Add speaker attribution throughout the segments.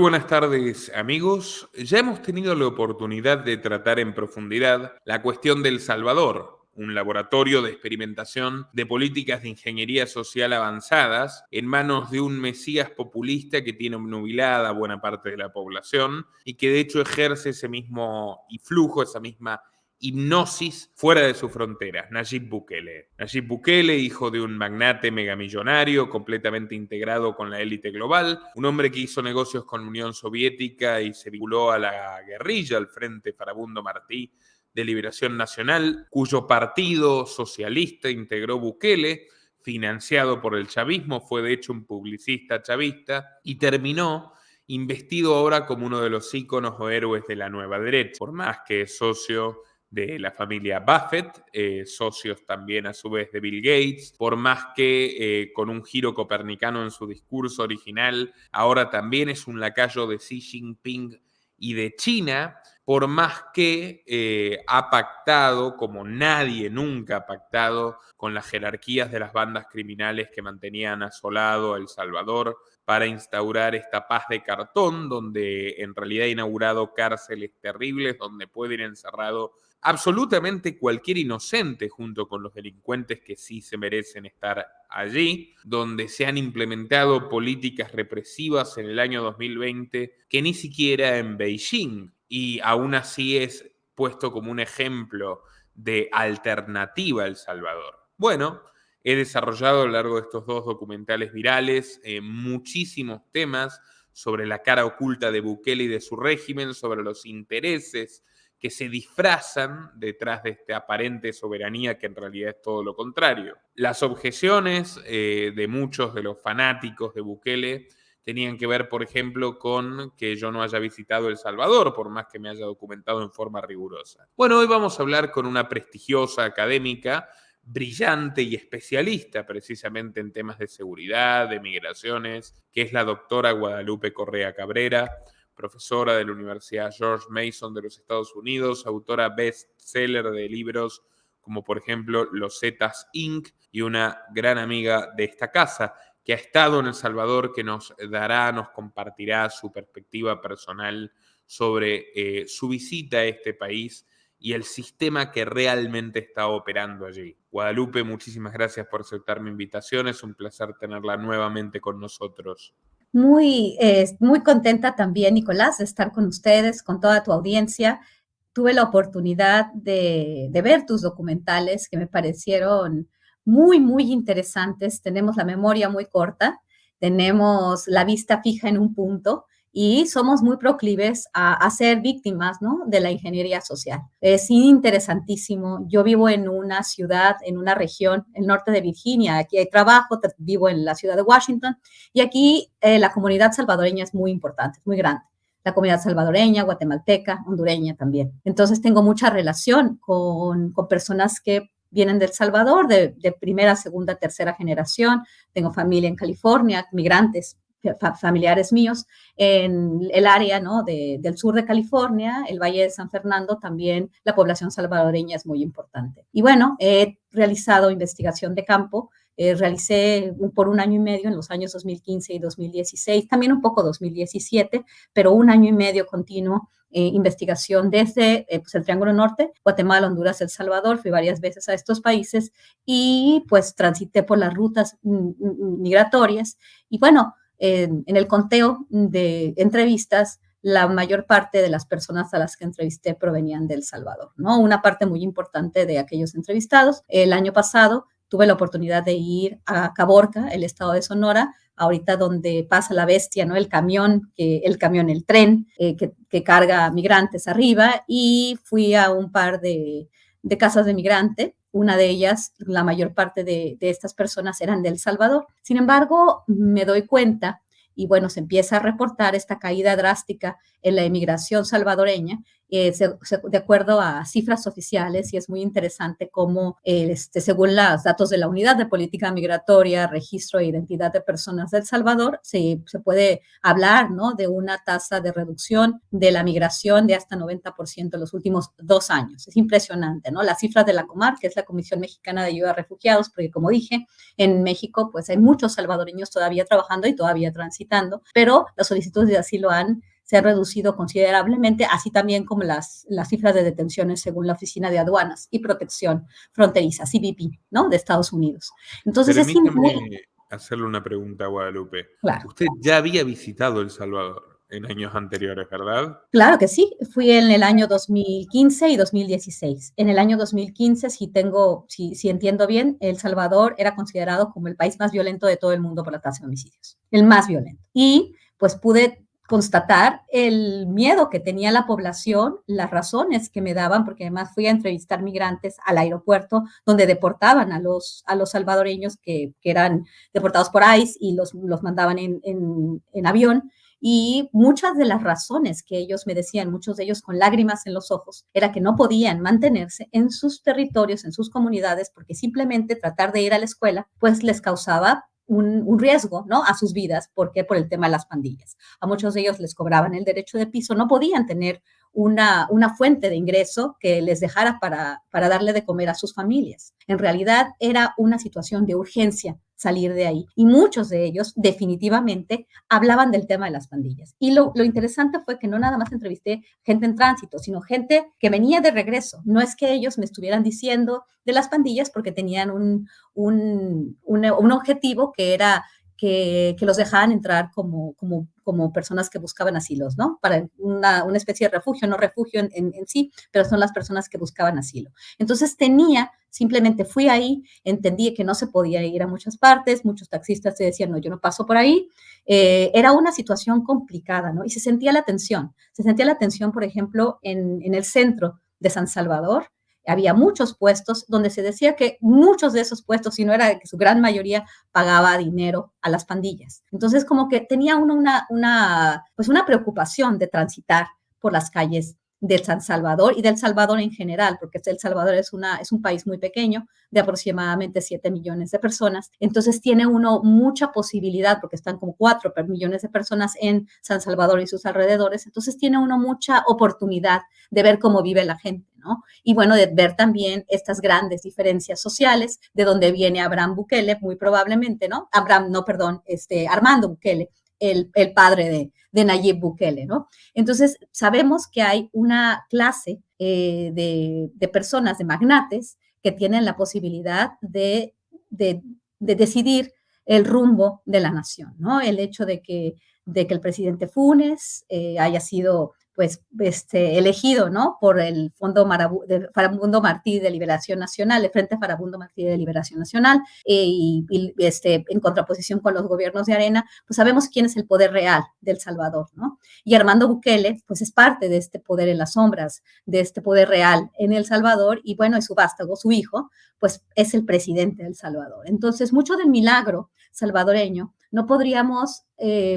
Speaker 1: Buenas tardes, amigos. Ya hemos tenido la oportunidad de tratar en profundidad la cuestión del Salvador, un laboratorio de experimentación de políticas de ingeniería social avanzadas en manos de un mesías populista que tiene obnubilada buena parte de la población y que de hecho ejerce ese mismo influjo, esa misma hipnosis fuera de sus fronteras, Nayib Bukele. Nayib Bukele, hijo de un magnate megamillonario completamente integrado con la élite global, un hombre que hizo negocios con la Unión Soviética y se vinculó a la guerrilla, al Frente Farabundo Martí de Liberación Nacional, cuyo partido socialista integró Bukele, financiado por el chavismo, fue de hecho un publicista chavista y terminó investido ahora como uno de los íconos o héroes de la nueva derecha, por más que es socio de la familia Buffett, socios también a su vez de Bill Gates, por más que con un giro copernicano en su discurso original, ahora también es un lacayo de Xi Jinping y de China, por más que ha pactado, como nadie nunca ha pactado, con las jerarquías de las bandas criminales que mantenían asolado a El Salvador para instaurar esta paz de cartón, donde en realidad ha inaugurado cárceles terribles, donde puede ir encerrado absolutamente cualquier inocente junto con los delincuentes que sí se merecen estar allí, donde se han implementado políticas represivas en el año 2020 que ni siquiera en Beijing, y aún así es puesto como un ejemplo de alternativa a El Salvador. Bueno, he desarrollado a lo largo de estos dos documentales virales muchísimos temas sobre la cara oculta de Bukele y de su régimen, sobre los intereses que se disfrazan detrás de esta aparente soberanía que en realidad es todo lo contrario. Las objeciones de muchos de los fanáticos de Bukele tenían que ver, por ejemplo, con que yo no haya visitado El Salvador, por más que me haya documentado en forma rigurosa. Bueno, hoy vamos a hablar con una prestigiosa académica, brillante y especialista precisamente en temas de seguridad, de migraciones, que es la doctora Guadalupe Correa Cabrera, profesora de la Universidad George Mason de los Estados Unidos, autora bestseller de libros como por ejemplo Los Zetas Inc. y una gran amiga de esta casa que ha estado en El Salvador, que nos compartirá su perspectiva personal sobre su visita a este país y el sistema que realmente está operando allí. Guadalupe, muchísimas gracias por aceptar mi invitación. Es un placer tenerla nuevamente con nosotros.
Speaker 2: Muy contenta también, Nicolás, de estar con ustedes, con toda tu audiencia. Tuve la oportunidad de ver tus documentales que me parecieron muy interesantes. Tenemos la memoria muy corta, tenemos la vista fija en un punto y somos muy proclives a ser víctimas, ¿no?, de la ingeniería social. Es interesantísimo. Yo vivo en una ciudad, en una región, el norte de Virginia. Aquí hay trabajo, vivo en la ciudad de Washington y aquí la comunidad salvadoreña es muy importante, es muy grande. La comunidad salvadoreña, guatemalteca, hondureña también. Entonces tengo mucha relación con personas que vienen del Salvador, de primera, segunda, tercera generación. Tengo familia en California, migrantes, familiares míos en el área, ¿no?, del sur de California, el Valle de San Fernando, también la población salvadoreña es muy importante. Y bueno, he realizado investigación de campo. Realicé por un año y medio en los años 2015 y 2016, también un poco 2017, pero un año y medio continuo investigación desde pues el Triángulo Norte, Guatemala, Honduras, El Salvador. Fui varias veces a estos países y pues transité por las rutas migratorias. Y bueno, en el conteo de entrevistas, la mayor parte de las personas a las que entrevisté provenían de El Salvador, ¿no? Una parte muy importante de aquellos entrevistados. El año pasado tuve la oportunidad de ir a Caborca, el estado de Sonora, ahorita donde pasa la bestia, ¿no? El tren que carga migrantes arriba, y fui a un par de casas de migrante. Una de ellas, la mayor parte de estas personas eran de El Salvador. Sin embargo, me doy cuenta, y bueno, se empieza a reportar esta caída drástica en la emigración salvadoreña, de acuerdo a cifras oficiales, y es muy interesante cómo, según los datos de la Unidad de Política Migratoria, Registro e Identidad de Personas de El Salvador, se puede hablar, ¿no?, de una tasa de reducción de la migración de hasta 90% en los últimos 2 años. Es impresionante, ¿no? Las cifras de la Comar, que es la Comisión Mexicana de Ayuda a Refugiados, porque como dije, en México pues hay muchos salvadoreños todavía trabajando y todavía transitando, pero las solicitudes de asilo se han reducido considerablemente, así también como las cifras de detenciones según la Oficina de Aduanas y Protección Fronteriza, CBP, ¿no?, de Estados Unidos. Entonces
Speaker 1: Permítame hacerle una pregunta a Guadalupe.
Speaker 2: claro.
Speaker 1: Usted ya había visitado El Salvador en años anteriores, ¿verdad?
Speaker 2: Claro que sí, fui en el año 2015 y 2016. En el año 2015, si entiendo bien, El Salvador era considerado como el país más violento de todo el mundo por la tasa de homicidios, el más violento. Y pues pude constatar el miedo que tenía la población, las razones que me daban, porque además fui a entrevistar migrantes al aeropuerto donde deportaban a los salvadoreños que eran deportados por ICE y los mandaban en avión. Y muchas de las razones que ellos me decían, muchos de ellos con lágrimas en los ojos, era que no podían mantenerse en sus territorios, en sus comunidades, porque simplemente tratar de ir a la escuela, pues les causaba un riesgo, ¿no?, a sus vidas. ¿Por qué? Por el tema de las pandillas. A muchos de ellos les cobraban el derecho de piso, no podían tener una fuente de ingreso que les dejara para darle de comer a sus familias. En realidad era una situación de urgencia salir de ahí. Y muchos de ellos definitivamente hablaban del tema de las pandillas. Y lo interesante fue que no nada más entrevisté gente en tránsito, sino gente que venía de regreso. No es que ellos me estuvieran diciendo de las pandillas porque tenían un objetivo que era que los dejaban entrar como personas que buscaban asilos, ¿no? Para una especie de refugio, no refugio en sí, pero son las personas que buscaban asilo. Entonces simplemente fui ahí, entendí que no se podía ir a muchas partes, muchos taxistas te decían, no, yo no paso por ahí. Era una situación complicada, ¿no? Y se sentía la tensión, por ejemplo, en el centro de San Salvador. Había muchos puestos donde se decía que muchos de esos puestos, si no era que su gran mayoría, pagaba dinero a las pandillas. Entonces, como que tenía uno pues una preocupación de transitar por las calles de San Salvador y del Salvador en general, porque El Salvador es un país muy pequeño, de aproximadamente 7 millones de personas. Entonces tiene uno mucha posibilidad, porque están como 4 millones de personas en San Salvador y sus alrededores. Entonces tiene uno mucha oportunidad de ver cómo vive la gente, ¿no? Y bueno, de ver también estas grandes diferencias sociales, de donde viene Abraham Bukele, muy probablemente, ¿no? Armando Bukele, el padre de Nayib Bukele, ¿no? Entonces, sabemos que hay una clase de personas, de magnates, que tienen la posibilidad de decidir el rumbo de la nación, ¿no? El hecho de que el presidente Funes haya sido pues elegido, ¿no?, por el Farabundo Martí de Liberación Nacional, el Frente Farabundo Martí de Liberación Nacional, en contraposición con los gobiernos de Arena, pues sabemos quién es el poder real de El Salvador, ¿no? Y Armando Bukele, pues es parte de este poder en las sombras, de este poder real en El Salvador, y bueno, es su vástago, su hijo, pues es el presidente de El Salvador. Entonces, mucho del milagro salvadoreño no podríamos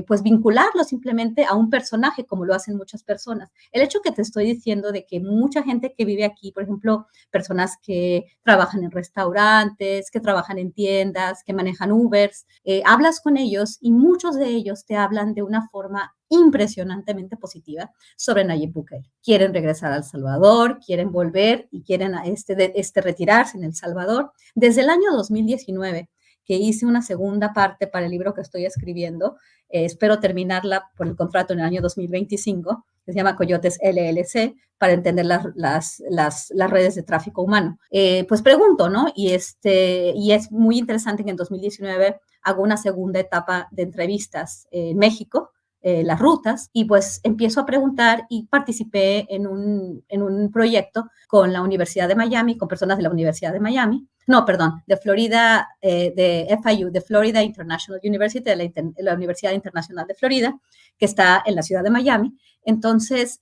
Speaker 2: pues vincularlo simplemente a un personaje como lo hacen muchas personas. El hecho que te estoy diciendo de que mucha gente que vive aquí, por ejemplo, personas que trabajan en restaurantes, que trabajan en tiendas, que manejan Ubers, hablas con ellos y muchos de ellos te hablan de una forma impresionantemente positiva sobre Nayib Bukele. Quieren regresar a El Salvador, quieren volver y quieren retirarse en El Salvador. Desde el año 2019, que hice una segunda parte para el libro que estoy escribiendo, espero terminarla por el contrato en el año 2025, que se llama Coyotes LLC, para entender las redes de tráfico humano. Pues pregunto, ¿no? Y es muy interesante que en 2019 hago una segunda etapa de entrevistas en México, las rutas, y pues empiezo a preguntar y participé en un proyecto con la Universidad de Miami, con personas de la Universidad de Miami, no, perdón, de Florida, de FIU, de Florida International University, de la Universidad Internacional de Florida, que está en la ciudad de Miami. Entonces,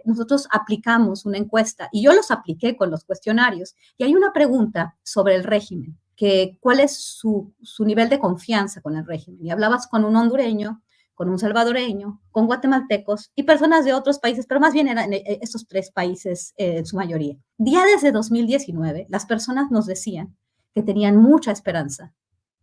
Speaker 2: nosotros aplicamos una encuesta y yo los apliqué con los cuestionarios y hay una pregunta sobre el régimen, que cuál es su nivel de confianza con el régimen. Y hablabas con un hondureño, con un salvadoreño, con guatemaltecos y personas de otros países, pero más bien eran estos 3 países en su mayoría. Ya desde 2019, las personas nos decían que tenían mucha esperanza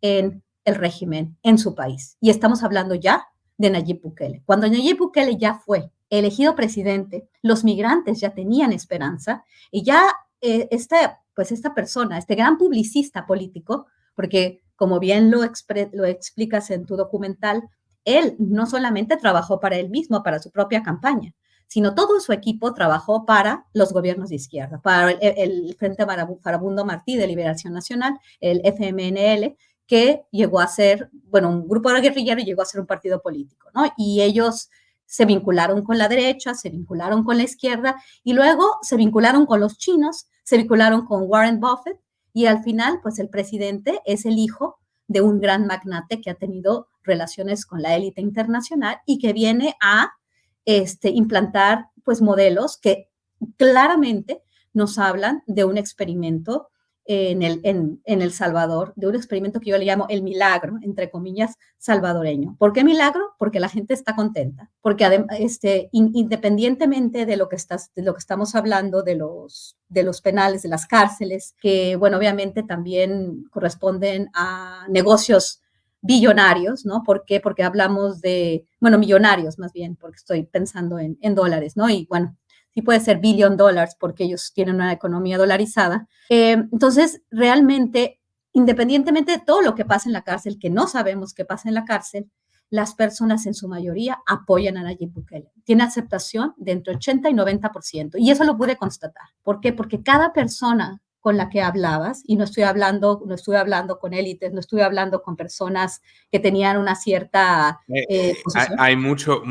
Speaker 2: en el régimen en su país. Y estamos hablando ya de Nayib Bukele. Cuando Nayib Bukele ya fue elegido presidente, los migrantes ya tenían esperanza y ya esta persona, este gran publicista político, porque como bien lo explicas en tu documental, él no solamente trabajó para él mismo, para su propia campaña, sino todo su equipo trabajó para los gobiernos de izquierda, para el Frente Farabundo Martí de Liberación Nacional, el FMNL, que llegó a ser, bueno, un grupo de guerrilleros llegó a ser un partido político, ¿no? Y ellos se vincularon con la derecha, se vincularon con la izquierda y luego se vincularon con los chinos, se vincularon con Warren Buffett y al final, pues el presidente es el hijo de un gran magnate que ha tenido relaciones con la élite internacional y que viene a implantar pues modelos que claramente nos hablan de un experimento en El Salvador, de un experimento que yo le llamo el milagro, entre comillas, salvadoreño. ¿Por qué milagro? Porque la gente está contenta, porque independientemente de lo que estamos hablando, de los penales, de las cárceles, que, bueno, obviamente también corresponden a negocios billonarios, ¿no? ¿Por qué? Porque hablamos de, bueno, millonarios más bien, porque estoy pensando en dólares, ¿no? Y bueno, sí puede ser $billion porque ellos tienen una economía dolarizada. Entonces, realmente, independientemente de todo lo que pasa en la cárcel, que no sabemos qué pasa en la cárcel, las personas en su mayoría apoyan a Nayib Bukele. Tiene aceptación de entre 80 y 90%. Y eso lo pude constatar. ¿Por qué? Porque cada persona con la que hablabas, y no estuve hablando con élites, no estuve hablando con personas que tenían una cierta posición.
Speaker 1: Hay mucho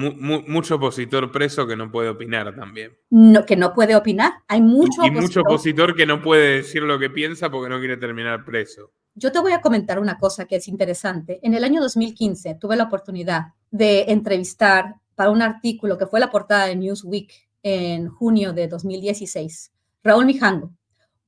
Speaker 1: opositor preso que no puede opinar también.
Speaker 2: No, que no puede opinar. Hay mucho
Speaker 1: y mucho opositor que no puede decir lo que piensa porque no quiere terminar preso.
Speaker 2: Yo te voy a comentar una cosa que es interesante. En el año 2015 tuve la oportunidad de entrevistar para un artículo que fue la portada de Newsweek en junio de 2016, Raúl Mijango,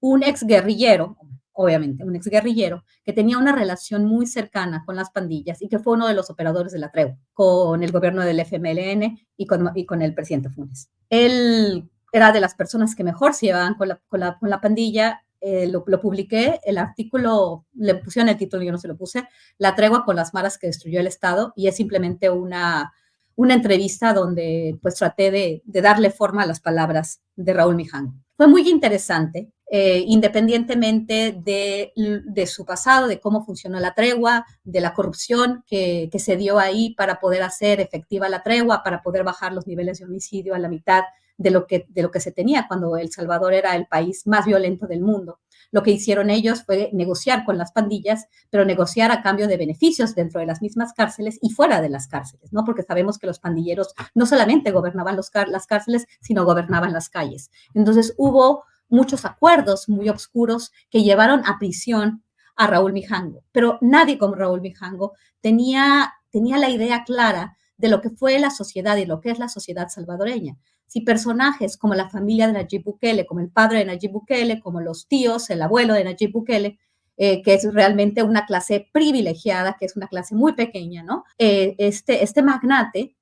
Speaker 2: un exguerrillero, obviamente, un exguerrillero que tenía una relación muy cercana con las pandillas y que fue uno de los operadores de la tregua con el gobierno del FMLN y con el presidente Funes. Él era de las personas que mejor se llevaban con la pandilla. Lo publiqué, el artículo, le pusieron el título, yo no se lo puse, La tregua con las maras que destruyó el Estado, y es simplemente una entrevista donde pues traté de darle forma a las palabras de Raúl Mijango. Fue muy interesante, independientemente de su pasado, de cómo funcionó la tregua, de la corrupción que se dio ahí para poder hacer efectiva la tregua, para poder bajar los niveles de homicidio a la mitad de lo que se tenía cuando El Salvador era el país más violento del mundo. Lo que hicieron ellos fue negociar con las pandillas, pero negociar a cambio de beneficios dentro de las mismas cárceles y fuera de las cárceles, ¿no? Porque sabemos que los pandilleros no solamente gobernaban las cárceles, sino gobernaban las calles. Entonces hubo muchos acuerdos muy oscuros que llevaron a prisión a Raúl Mijango, pero nadie como Raúl Mijango tenía la idea clara de lo que fue la sociedad y lo que es la sociedad salvadoreña. Si personajes como la familia de Nayib Bukele, como el padre de Nayib Bukele, como los tíos, el abuelo de Nayib Bukele, que es realmente una clase privilegiada, que es una clase muy pequeña, ¿no? Este magnate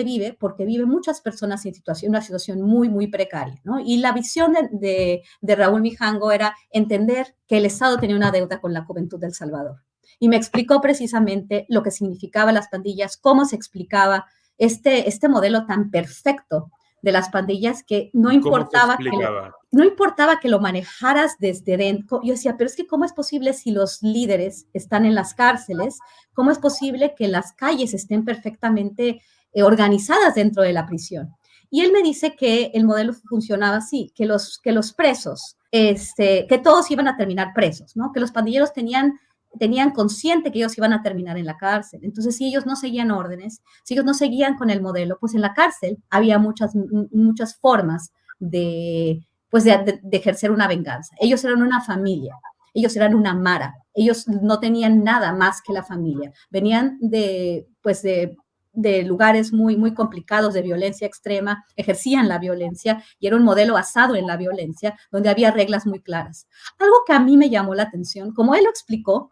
Speaker 2: vive porque viven muchas personas en una situación muy, muy precaria, ¿no? Y la visión de Raúl Mijango era entender que el Estado tenía una deuda con la juventud del Salvador. Y me explicó precisamente lo que significaban las pandillas, cómo se explicaba este modelo tan perfecto de las pandillas que no importaba que lo manejaras desde dentro. Yo decía, pero es que ¿cómo es posible si los líderes están en las cárceles? ¿Cómo es posible que las calles estén perfectamente organizadas dentro de la prisión? Y él me dice que el modelo funcionaba así, que los presos, que todos iban a terminar presos, ¿no? Que los pandilleros tenían consciente que ellos iban a terminar en la cárcel. Entonces, si ellos no seguían órdenes, si ellos no seguían con el modelo, pues en la cárcel había muchas formas de ejercer una venganza. Ellos eran una familia, ellos eran una mara, ellos no tenían nada más que la familia. Venían de lugares muy, muy complicados de violencia extrema, ejercían la violencia y era un modelo basado en la violencia donde había reglas muy claras. Algo que a mí me llamó la atención, como él lo explicó,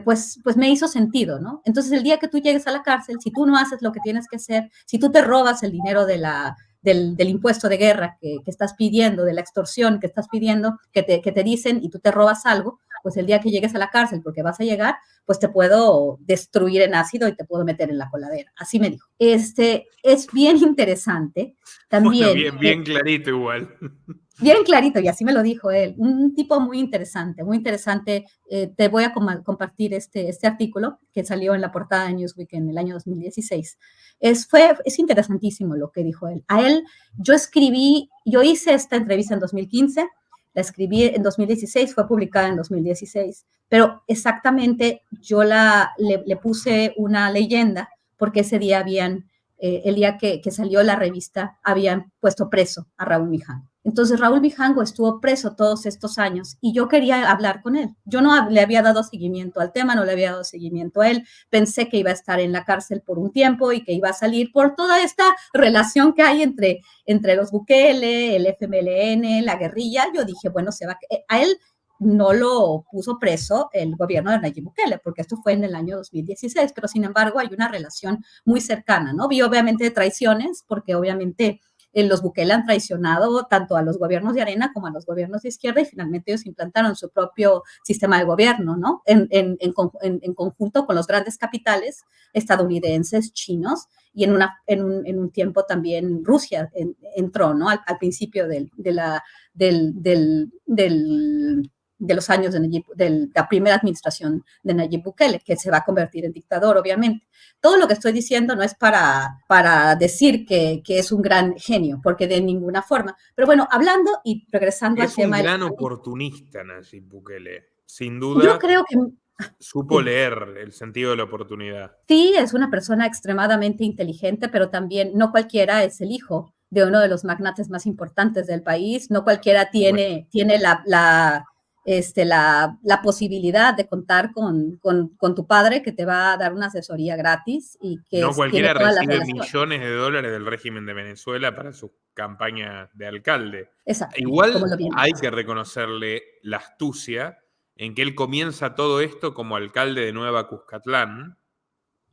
Speaker 2: pues me hizo sentido, ¿no? Entonces, el día que tú llegues a la cárcel, si tú no haces lo que tienes que hacer, si tú te robas el dinero del impuesto de guerra que estás pidiendo, de la extorsión que estás pidiendo, que te dicen y tú te robas algo, pues el día que llegues a la cárcel, porque vas a llegar, pues te puedo destruir en ácido y te puedo meter en la coladera. Así me dijo. Es bien interesante
Speaker 1: Bueno,
Speaker 2: también.
Speaker 1: bien clarito igual.
Speaker 2: Bien clarito, y así me lo dijo él, un tipo muy interesante, muy interesante. Te voy a compartir este artículo que salió en la portada de Newsweek en el año 2016. Es interesantísimo lo que dijo él. A él, yo hice esta entrevista en 2015, la escribí en 2016, fue publicada en 2016, pero exactamente yo le puse una leyenda porque ese día el día que salió la revista, habían puesto preso a Raúl Mijango. Entonces Raúl Mijango estuvo preso todos estos años y yo quería hablar con él. Yo no le había dado seguimiento al tema, no le había dado seguimiento a él. Pensé que iba a estar en la cárcel por un tiempo y que iba a salir por toda esta relación que hay entre los Bukele, el FMLN, la guerrilla. Yo dije, bueno, a él no lo puso preso el gobierno de Nayib Bukele, porque esto fue en el año 2016, pero sin embargo hay una relación muy cercana, ¿no? Vi obviamente traiciones, porque obviamente los Bukele han traicionado tanto a los gobiernos de Arena como a los gobiernos de izquierda y finalmente ellos implantaron su propio sistema de gobierno, ¿no? En conjunto con los grandes capitales estadounidenses, chinos, y en un tiempo también Rusia entró, ¿no? Al principio de los años de la primera administración de Nayib Bukele, que se va a convertir en dictador, obviamente. Todo lo que estoy diciendo no es para decir que es un gran genio, porque de ninguna forma. Pero bueno, hablando y regresando al tema...
Speaker 1: Es un gran oportunista, Nayib Bukele. Sin
Speaker 2: Yo
Speaker 1: duda,
Speaker 2: creo que...
Speaker 1: supo leer el sentido de la oportunidad.
Speaker 2: Sí, es una persona extremadamente inteligente, pero también no cualquiera es el hijo de uno de los magnates más importantes del país. No cualquiera tiene la posibilidad de contar con tu padre que te va a dar una asesoría gratis y que
Speaker 1: No
Speaker 2: tiene
Speaker 1: cualquiera
Speaker 2: todas las
Speaker 1: recibe
Speaker 2: relaciones.
Speaker 1: millones de dólares del régimen de Venezuela para su campaña de alcalde.
Speaker 2: Exacto, como
Speaker 1: Igual
Speaker 2: lo bien
Speaker 1: hay
Speaker 2: dices.
Speaker 1: que reconocerle la astucia en que él comienza todo esto como alcalde de Nueva Cuscatlán,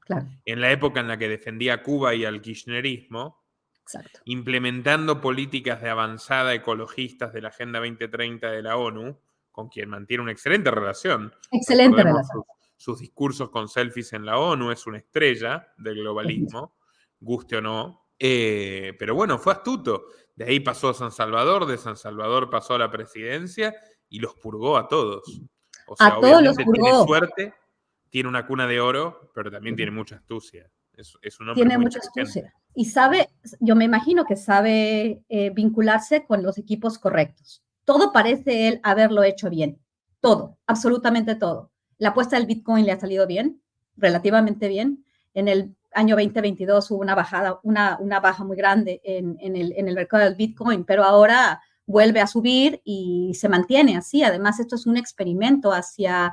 Speaker 2: Claro,
Speaker 1: en la época en la que defendía a Cuba y al kirchnerismo,
Speaker 2: exacto.
Speaker 1: implementando políticas de avanzada ecologistas de la Agenda 2030 de la ONU, con quien mantiene una excelente relación.
Speaker 2: Excelente
Speaker 1: Recordemos
Speaker 2: relación.
Speaker 1: sus discursos con selfies en la ONU, es una estrella del
Speaker 2: Es mismo.
Speaker 1: globalismo, guste o no. Pero bueno, fue astuto. De ahí pasó a San Salvador, de San Salvador pasó a la presidencia y los purgó a todos. O sea,
Speaker 2: A todos los
Speaker 1: obviamente tiene
Speaker 2: purgó.
Speaker 1: suerte, tiene una cuna de oro, pero también tiene mucha astucia. Es un hombre
Speaker 2: Tiene
Speaker 1: muy
Speaker 2: mucha
Speaker 1: inteligente.
Speaker 2: astucia. Y sabe, yo me imagino que sabe vincularse con los equipos correctos. Todo parece él haberlo hecho bien. Todo, absolutamente todo. La apuesta del Bitcoin le ha salido bien, relativamente bien. En el año 2022 hubo una bajada, una baja muy grande en el mercado del Bitcoin, pero ahora vuelve a subir y se mantiene así. Además, esto es un experimento hacia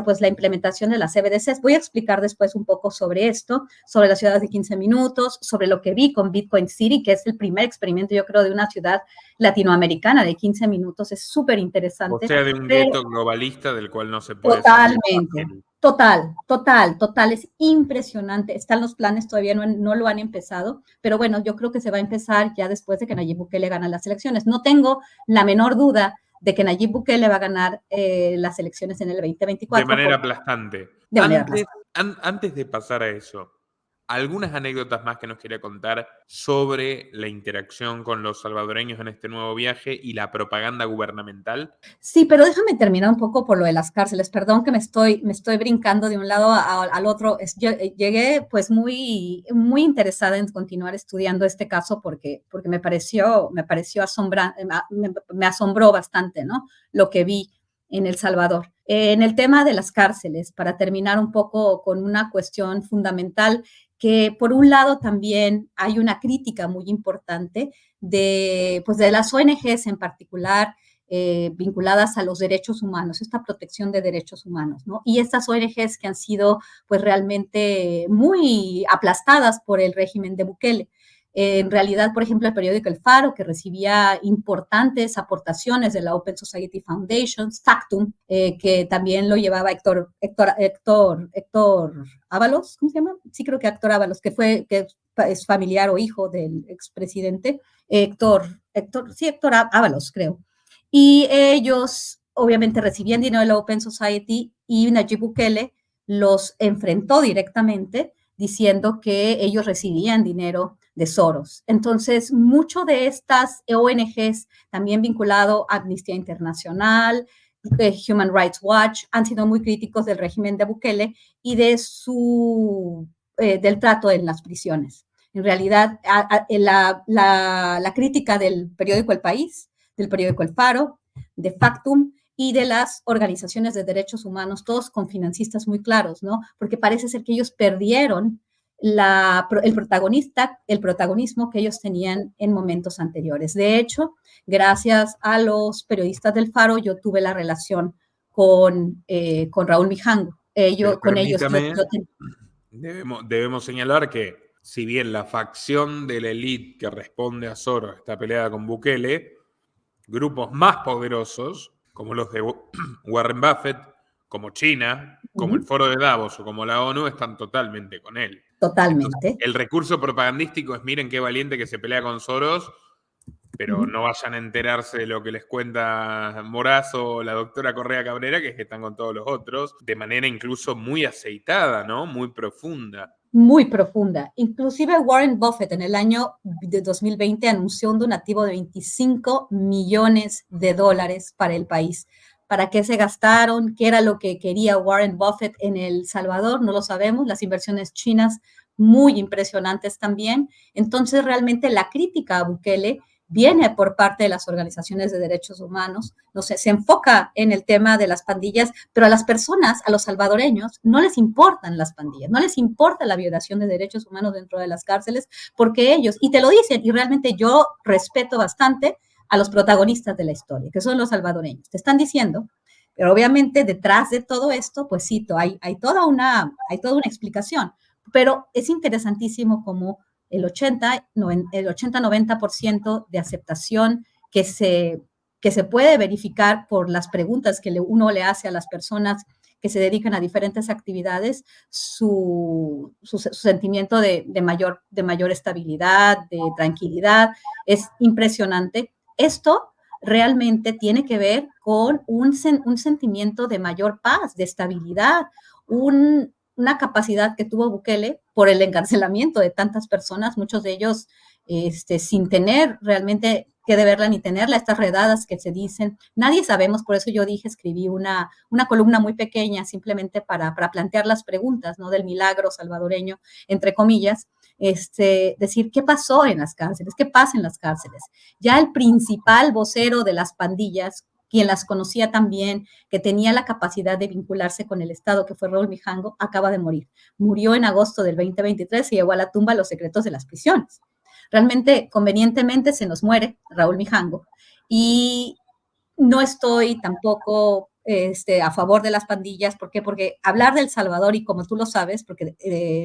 Speaker 2: pues la implementación de las CBDCs. Voy a explicar después un poco sobre esto, sobre las ciudades de 15 minutos, sobre lo que vi con Bitcoin City, que es el primer experimento, yo creo, de una ciudad latinoamericana de 15 minutos. Es súper
Speaker 1: O
Speaker 2: interesante.
Speaker 1: sea, de un
Speaker 2: Pero
Speaker 1: gueto globalista del cual no se puede salir
Speaker 2: totalmente.
Speaker 1: fácil.
Speaker 2: Total, es impresionante. Están los planes, todavía no lo han empezado, pero bueno, yo creo que se va a empezar ya después de que Nayib Bukele gane las elecciones. No tengo la menor duda de que Nayib Bukele va a ganar las elecciones en el 2024.
Speaker 1: De manera aplastante.
Speaker 2: De manera aplastante.
Speaker 1: Antes de pasar a eso, algunas anécdotas más que nos quería contar sobre la interacción con los salvadoreños en este nuevo viaje y la propaganda gubernamental.
Speaker 2: Sí, pero déjame terminar un poco por lo de las cárceles. Perdón que me estoy brincando de un lado al otro. Yo llegué pues muy interesada en continuar estudiando este caso porque me pareció me asombró bastante, ¿no? Lo que vi en El Salvador. En el tema de las cárceles, para terminar un poco con una cuestión fundamental, que por un lado también hay una crítica muy importante pues de las ONGs en particular, vinculadas a los derechos humanos, esta protección de derechos humanos, ¿no? Y estas ONGs que han sido pues realmente muy aplastadas por el régimen de Bukele. En realidad, por ejemplo, el periódico El Faro, que recibía importantes aportaciones de la Open Society Foundation, Factum, que también lo llevaba Héctor Ábalos, ¿cómo se llama? Sí, creo que Héctor Ábalos, que es familiar o hijo del expresidente Héctor Ábalos, creo. Y ellos obviamente recibían dinero de la Open Society y Nayib Bukele los enfrentó directamente diciendo que ellos recibían dinero de Soros. Entonces, mucho de estas ONGs, también vinculado a Amnistía Internacional, Human Rights Watch, han sido muy críticos del régimen de Bukele y del trato en las prisiones. En realidad, la crítica del periódico El País, del periódico El Faro, de Factum y de las organizaciones de derechos humanos, todos con financistas muy claros, ¿no? Porque parece ser que ellos perdieron el protagonismo que ellos tenían en momentos anteriores. De hecho, gracias a los periodistas del Faro, yo tuve la relación con Raúl Mijango.
Speaker 1: Pero
Speaker 2: Con ellos
Speaker 1: permítame, debemos señalar que si bien la facción de la élite que responde a Soros está peleada con Bukele, grupos más poderosos, como los de Warren Buffett, como China, como el Foro de Davos o como la ONU, están totalmente con él. Entonces,
Speaker 2: totalmente.
Speaker 1: el recurso propagandístico es miren qué valiente que se pelea con Soros, pero no vayan a enterarse de lo que les cuenta Morazo o la doctora Correa Cabrera, que es que están con todos los otros, de manera incluso muy aceitada, ¿no? Muy profunda.
Speaker 2: Muy profunda. Inclusive Warren Buffett en el año de 2020 anunció un donativo de 25 millones de dólares para el país. ¿Para qué se gastaron? ¿Qué era lo que quería Warren Buffett en El Salvador? No lo sabemos. Las inversiones chinas muy impresionantes también. Entonces, realmente la crítica a Bukele viene por parte de las organizaciones de derechos humanos, no sé, se enfoca en el tema de las pandillas, pero a las personas, a los salvadoreños, no les importan las pandillas, no les importa la violación de derechos humanos dentro de las cárceles, porque ellos, y te lo dicen, y realmente yo respeto bastante a los protagonistas de la historia, que son los salvadoreños, te están diciendo, pero obviamente detrás de todo esto, pues sí, hay toda una explicación, pero es interesantísimo cómo el 80-90% de aceptación que se puede verificar por las preguntas que uno le hace a las personas que se dedican a diferentes actividades, su sentimiento de mayor estabilidad, de tranquilidad, es impresionante. Esto realmente tiene que ver con un sentimiento de mayor paz, de estabilidad, una capacidad que tuvo Bukele por el encarcelamiento de tantas personas, muchos de ellos sin tener realmente que deberla ni tenerla, estas redadas que se dicen. Nadie sabemos, por eso yo escribí una columna muy pequeña simplemente para plantear las preguntas, ¿no? Del milagro salvadoreño, entre comillas, decir qué pasó en las cárceles, qué pasa en las cárceles. Ya el principal vocero de las pandillas, quien las conocía también, que tenía la capacidad de vincularse con el Estado, que fue Raúl Mijango, acaba de morir. Murió en agosto del 2023 y llevó a la tumba los secretos de las prisiones. Realmente, convenientemente, se nos muere Raúl Mijango. Y no estoy tampoco a favor de las pandillas. ¿Por qué? Porque hablar de El Salvador, y como tú lo sabes, porque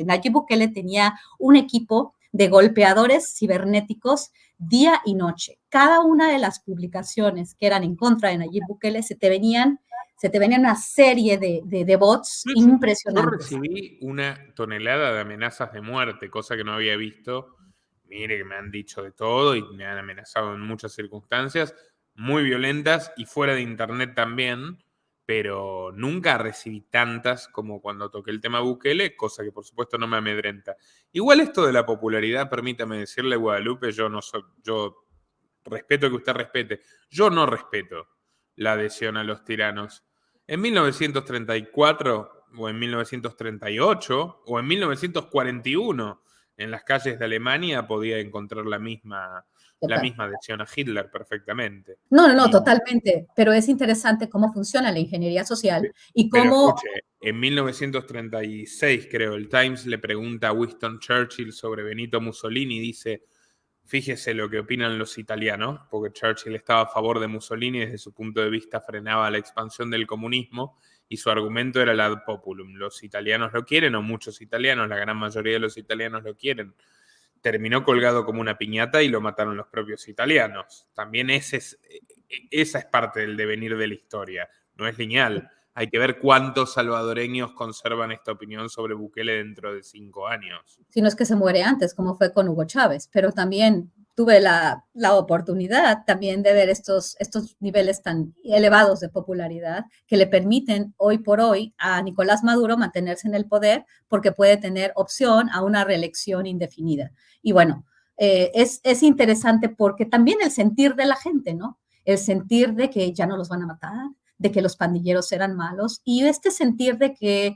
Speaker 2: Nayib Bukele tenía un equipo de golpeadores cibernéticos día y noche. Cada una de las publicaciones que eran en contra de Nayib Bukele se te venían una serie de bots impresionantes.
Speaker 1: Yo recibí una tonelada de amenazas de muerte, cosa que no había visto. Mire que me han dicho de todo y me han amenazado en muchas circunstancias, muy violentas y fuera de internet también, pero nunca recibí tantas como cuando toqué el tema Bukele, cosa que por supuesto no me amedrenta. Igual esto de la popularidad, permítame decirle, Guadalupe, yo respeto que usted respete, yo no respeto la adhesión a los tiranos. En 1934 o en 1938 o en 1941 en las calles de Alemania podía encontrar la misma adhesión a Hitler perfectamente.
Speaker 2: No,
Speaker 1: Y,
Speaker 2: totalmente, pero es interesante cómo funciona la ingeniería social y
Speaker 1: pero
Speaker 2: cómo...
Speaker 1: escuche, en 1936 creo, el Times le pregunta a Winston Churchill sobre Benito Mussolini y dice, fíjese lo que opinan los italianos, porque Churchill estaba a favor de Mussolini, desde su punto de vista frenaba la expansión del comunismo y su argumento era el ad populum. Los italianos lo quieren, o muchos italianos, la gran mayoría de los italianos lo quieren. terminó colgado como una piñata y lo mataron los propios italianos. También esa es parte del devenir de la historia, no es lineal. Hay que ver cuántos salvadoreños conservan esta opinión sobre Bukele dentro de 5 años.
Speaker 2: Si no es que se muere antes, como fue con Hugo Chávez, pero también tuve la oportunidad también de ver estos niveles tan elevados de popularidad que le permiten hoy por hoy a Nicolás Maduro mantenerse en el poder porque puede tener opción a una reelección indefinida. Y bueno, es interesante porque también el sentir de la gente, ¿no? El sentir de que ya no los van a matar, de que los pandilleros eran malos y este sentir de que,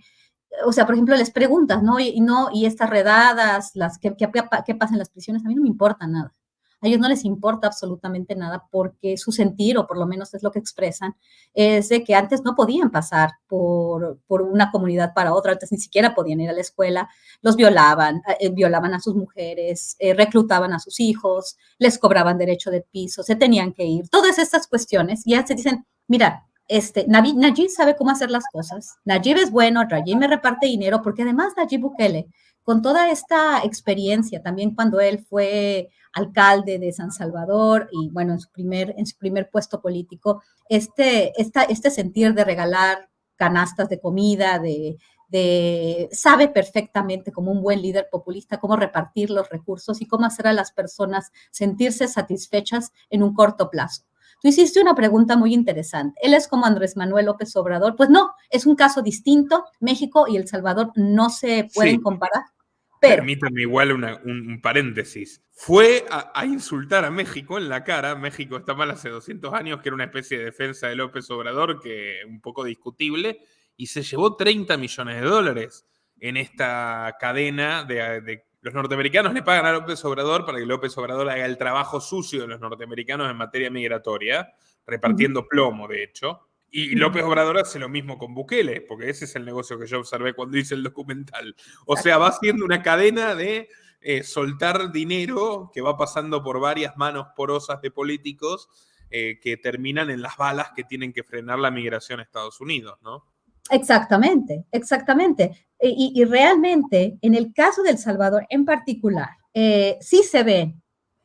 Speaker 2: o sea, por ejemplo, les preguntas, ¿no? Y estas redadas, qué pasa en las prisiones, a mí no me importa nada. A ellos no les importa absolutamente nada porque su sentir, o por lo menos es lo que expresan, es de que antes no podían pasar por una comunidad para otra, antes ni siquiera podían ir a la escuela, los violaban a sus mujeres, reclutaban a sus hijos, les cobraban derecho de piso, se tenían que ir. Todas estas cuestiones ya se dicen, mira, Nayib sabe cómo hacer las cosas. Nayib es bueno, Nayib me reparte dinero, porque además Nayib Bukele, con toda esta experiencia, también cuando él fue alcalde de San Salvador y bueno, en su primer puesto político, este sentir de regalar canastas de comida, sabe perfectamente como un buen líder populista cómo repartir los recursos y cómo hacer a las personas sentirse satisfechas en un corto plazo. Tú hiciste una pregunta muy interesante. ¿Él es como Andrés Manuel López Obrador? Pues no, es un caso distinto. México y El Salvador no se pueden comparar. Pero,
Speaker 1: permítame igual un paréntesis. Fue a insultar a México en la cara. México está mal hace 200 años, que era una especie de defensa de López Obrador, que un poco discutible, y se llevó $30 millones en esta cadena de los norteamericanos le pagan a López Obrador para que López Obrador haga el trabajo sucio de los norteamericanos en materia migratoria, repartiendo plomo, de hecho. Y López Obrador hace lo mismo con Bukele, porque ese es el negocio que yo observé cuando hice el documental. O sea, va haciendo una cadena de soltar dinero que va pasando por varias manos porosas de políticos que terminan en las balas que tienen que frenar la migración a Estados Unidos, ¿no?
Speaker 2: Exactamente, exactamente. Y realmente, en el caso de El Salvador en particular, sí se ve,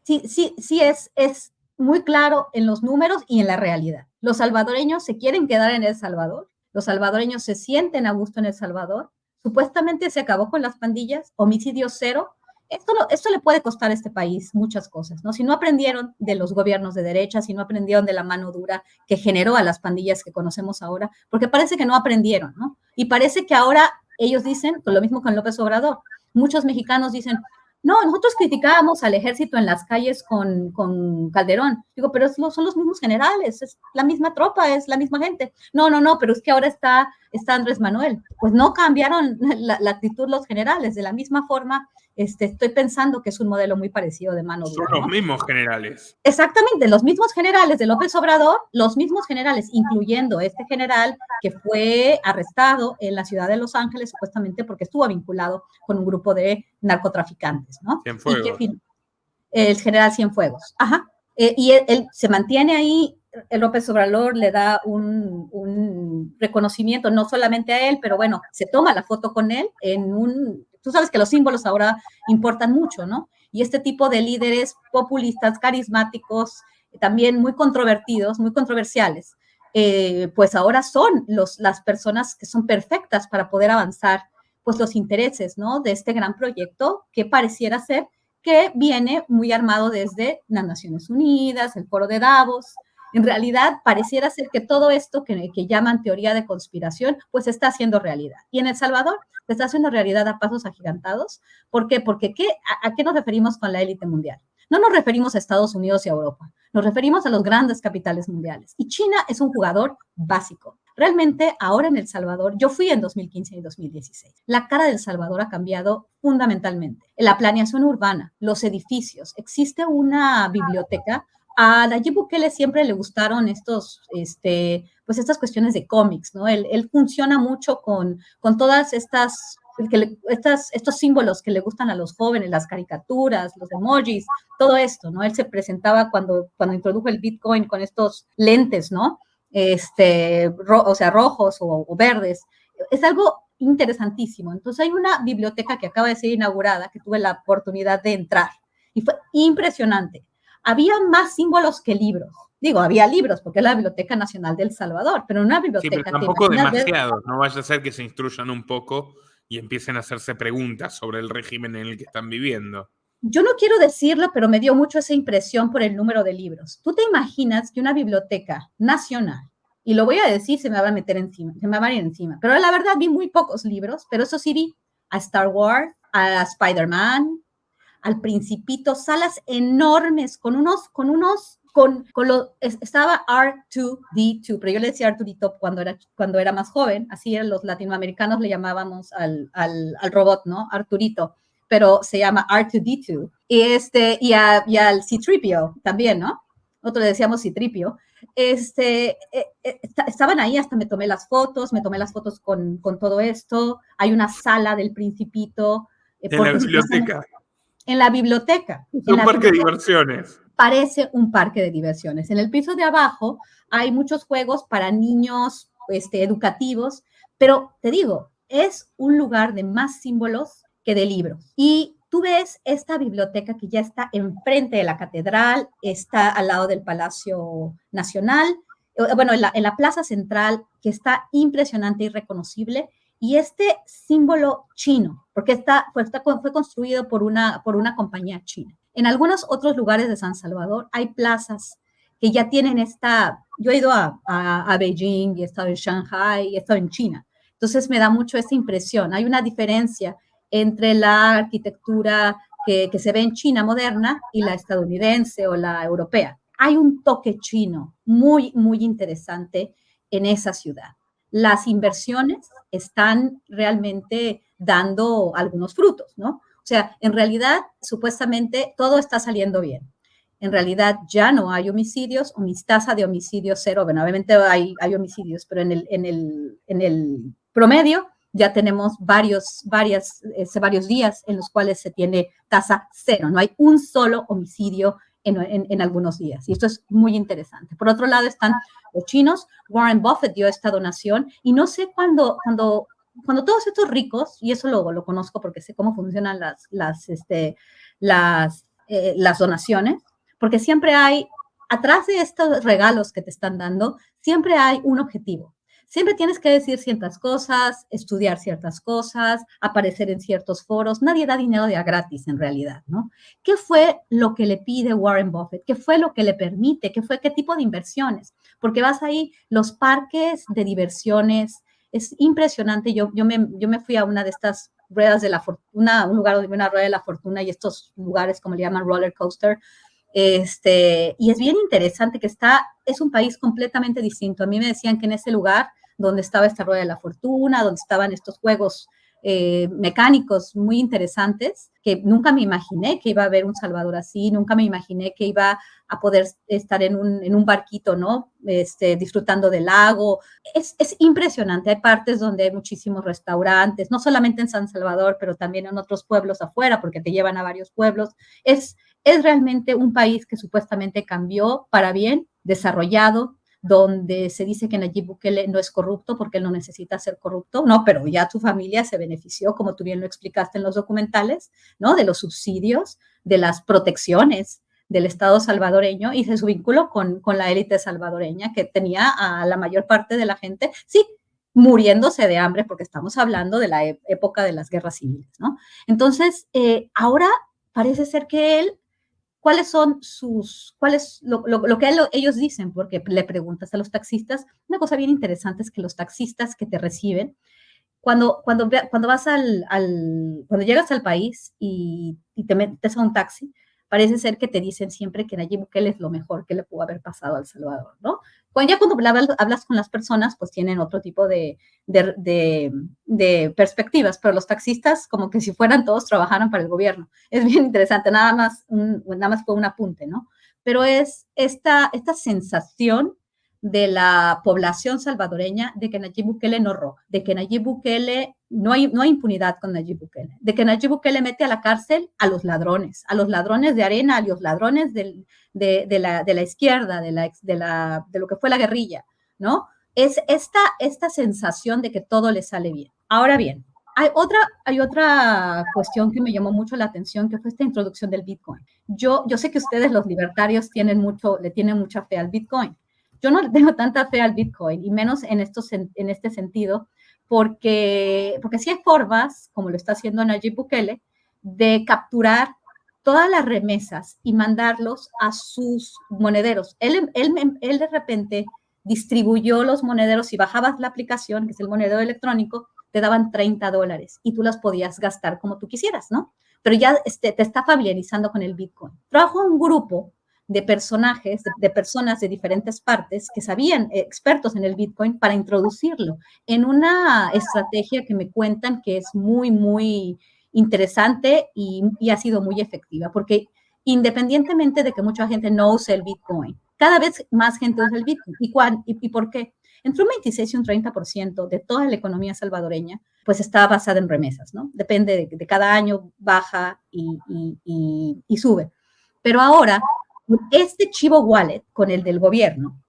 Speaker 2: sí es muy claro en los números y en la realidad. Los salvadoreños se quieren quedar en El Salvador, los salvadoreños se sienten a gusto en El Salvador, supuestamente se acabó con las pandillas, homicidio cero. Esto le puede costar a este país muchas cosas, ¿no? Si no aprendieron de los gobiernos de derecha, si no aprendieron de la mano dura que generó a las pandillas que conocemos ahora, porque parece que no aprendieron, ¿no? Y parece que ahora ellos dicen, lo mismo con López Obrador, muchos mexicanos dicen, no, nosotros criticábamos al ejército en las calles con Calderón. Digo, pero son los mismos generales, es la misma tropa, es la misma gente. No, pero es que ahora está Andrés Manuel. Pues no cambiaron la actitud los generales, de la misma forma. Estoy pensando que es un modelo muy parecido de mano dura.
Speaker 1: Son los mismos generales.
Speaker 2: Exactamente, los mismos generales de López Obrador, los mismos generales, incluyendo este general que fue arrestado en la ciudad de Los Ángeles, supuestamente porque estuvo vinculado con un grupo de narcotraficantes, ¿no?
Speaker 1: Cienfuegos.
Speaker 2: El general Cienfuegos. Ajá. Y él se mantiene ahí. El López Obrador le da un reconocimiento, no solamente a él, pero bueno, se toma la foto con él tú sabes que los símbolos ahora importan mucho, ¿no? Y este tipo de líderes populistas, carismáticos, también muy controvertidos, muy controversiales, pues ahora son las personas que son perfectas para poder avanzar pues los intereses, ¿no? De este gran proyecto que pareciera ser que viene muy armado desde las Naciones Unidas, el Foro de Davos. En realidad, pareciera ser que todo esto que llaman teoría de conspiración, pues está haciendo realidad. Y en El Salvador se está haciendo realidad a pasos agigantados. ¿Por qué? Porque ¿a qué nos referimos con la élite mundial? No nos referimos a Estados Unidos y a Europa, nos referimos a los grandes capitales mundiales. Y China es un jugador básico. Realmente, ahora en El Salvador, yo fui en 2015 y 2016. La cara de El Salvador ha cambiado fundamentalmente. La planeación urbana, los edificios, existe una biblioteca. A Nayib Bukele siempre le gustaron pues estas cuestiones de cómics, ¿no? Él funciona mucho con todas estos símbolos que le gustan a los jóvenes, las caricaturas, los emojis, todo esto, ¿no? Él se presentaba cuando introdujo el Bitcoin con estos lentes, ¿no? O sea, rojos o verdes. Es algo interesantísimo. Entonces hay una biblioteca que acaba de ser inaugurada, que tuve la oportunidad de entrar, y fue impresionante. Había más símbolos que libros. Digo, había libros, porque es la Biblioteca Nacional de El Salvador, pero en una
Speaker 1: Sí, pero
Speaker 2: biblioteca, ¿te
Speaker 1: tampoco
Speaker 2: imaginas ver?
Speaker 1: demasiado. No vaya a ser que se instruyan un poco y empiecen a hacerse preguntas sobre el régimen en el que están viviendo.
Speaker 2: Yo no quiero decirlo, pero me dio mucho esa impresión por el número de libros. ¿Tú te imaginas que una biblioteca nacional, y lo voy a decir, se me va a meter encima, se me va a ir encima, pero la verdad vi muy pocos libros, pero eso sí vi a Star Wars, a Spider-Man, al Principito, salas enormes estaba R2D2, pero yo le decía Arturito cuando era más joven, así eran los latinoamericanos le llamábamos al robot, ¿no? Arturito, pero se llama R2D2, y al C-3PO también, ¿no? Nosotros le decíamos C-3PO. Estaban ahí, hasta me tomé las fotos con todo esto. Hay una sala del Principito,
Speaker 1: En la
Speaker 2: porque supuestamente
Speaker 1: biblioteca.
Speaker 2: en la biblioteca,
Speaker 1: Es
Speaker 2: en
Speaker 1: un
Speaker 2: la
Speaker 1: parque de
Speaker 2: biblioteca
Speaker 1: diversiones.
Speaker 2: parece un parque de diversiones. En el piso de abajo hay muchos juegos para niños educativos, pero te digo, es un lugar de más símbolos que de libros. Y tú ves esta biblioteca que ya está enfrente de la catedral, está al lado del Palacio Nacional, bueno, en la plaza central, que está impresionante y reconocible, y este símbolo chino, porque fue construido por una compañía china. En algunos otros lugares de San Salvador hay plazas que ya tienen yo he ido a Beijing, y he estado en Shanghai, y he estado en China. Entonces me da mucho esa impresión. Hay una diferencia entre la arquitectura que se ve en China moderna y la estadounidense o la europea. Hay un toque chino muy, muy interesante en esa ciudad. Las inversiones están realmente dando algunos frutos, ¿no? O sea, en realidad, supuestamente, todo está saliendo bien. En realidad ya no hay homicidios, o mi tasa de homicidios cero. Bueno, obviamente hay homicidios, pero en el promedio ya tenemos varios días en los cuales se tiene tasa cero. No hay un solo homicidio en algunos días. Y esto es muy interesante. Por otro lado están los chinos. Warren Buffett dio esta donación y no sé cuando todos estos ricos, y eso lo conozco porque sé cómo funcionan las donaciones, porque siempre hay, atrás de estos regalos que te están dando, siempre hay un objetivo. Siempre tienes que decir ciertas cosas, estudiar ciertas cosas, aparecer en ciertos foros. Nadie da dinero de a gratis en realidad, ¿no? ¿Qué fue lo que le pide Warren Buffett? ¿Qué fue lo que le permite? ¿Qué tipo de inversiones? Porque vas ahí, los parques de diversiones, es impresionante. Yo me fui a una de estas ruedas de la fortuna, un lugar donde una rueda de la fortuna, y estos lugares, como le llaman, roller coaster. Y es bien interesante que es un país completamente distinto. A mí me decían que en ese lugar donde estaba esta rueda de la fortuna, donde estaban estos juegos mecánicos muy interesantes, que nunca me imaginé que iba a haber un Salvador así, nunca me imaginé que iba a poder estar en un barquito, ¿no? Disfrutando del lago. Es impresionante. Hay partes donde hay muchísimos restaurantes, no solamente en San Salvador, pero también en otros pueblos afuera, porque te llevan a varios pueblos. Es realmente un país que supuestamente cambió para bien, desarrollado, donde se dice que Nayib Bukele no es corrupto porque él no necesita ser corrupto, no, pero ya tu familia se benefició, como tú bien lo explicaste en los documentales, ¿no? De los subsidios, de las protecciones del Estado salvadoreño, y su vínculo con la élite salvadoreña, que tenía a la mayor parte de la gente, sí, muriéndose de hambre, porque estamos hablando de la época de las guerras civiles, ¿no? Entonces, ahora parece ser que él, lo que ellos dicen, porque le preguntas a los taxistas. Una cosa bien interesante es que los taxistas que te reciben, cuando llegas al país y te metes a un taxi, parece ser que te dicen siempre que Nayib Bukele es lo mejor que le pudo haber pasado a El Salvador, ¿no? Cuando hablas con las personas, pues tienen otro tipo de perspectivas, pero los taxistas, como que si fueran todos, trabajaran para el gobierno. Es bien interesante, nada más fue un apunte, ¿no? Pero es esta sensación de la población salvadoreña de que Nayib Bukele no roba, de que Nayib Bukele no hay impunidad con Nayib Bukele, de que Nayib Bukele mete a la cárcel a los ladrones de arena, a los ladrones de la izquierda, de lo que fue la guerrilla, ¿no? es esta sensación de que todo le sale bien. Ahora bien, hay otra cuestión que me llamó mucho la atención, que fue esta introducción del Bitcoin. Yo sé que ustedes, los libertarios, le tienen mucha fe al Bitcoin. Yo no le tengo tanta fe al Bitcoin, y menos en este sentido, porque sí hay formas, como lo está haciendo Nayib Bukele, de capturar todas las remesas y mandarlos a sus monederos. Él de repente distribuyó los monederos y bajabas la aplicación, que es el monedero electrónico, te daban $30 y tú las podías gastar como tú quisieras, ¿no? Pero ya te está familiarizando con el Bitcoin. Trajo un grupo de personajes, de personas de diferentes partes que sabían, expertos en el Bitcoin, para introducirlo en una estrategia que me cuentan que es muy, muy interesante y ha sido muy efectiva, porque independientemente de que mucha gente no use el Bitcoin, cada vez más gente usa el Bitcoin. ¿Y por qué? Entre un 26 y un 30% de toda la economía salvadoreña, pues está basada en remesas, ¿no? Depende de cada año, baja y sube. Pero ahora, este Chivo Wallet con el del gobierno,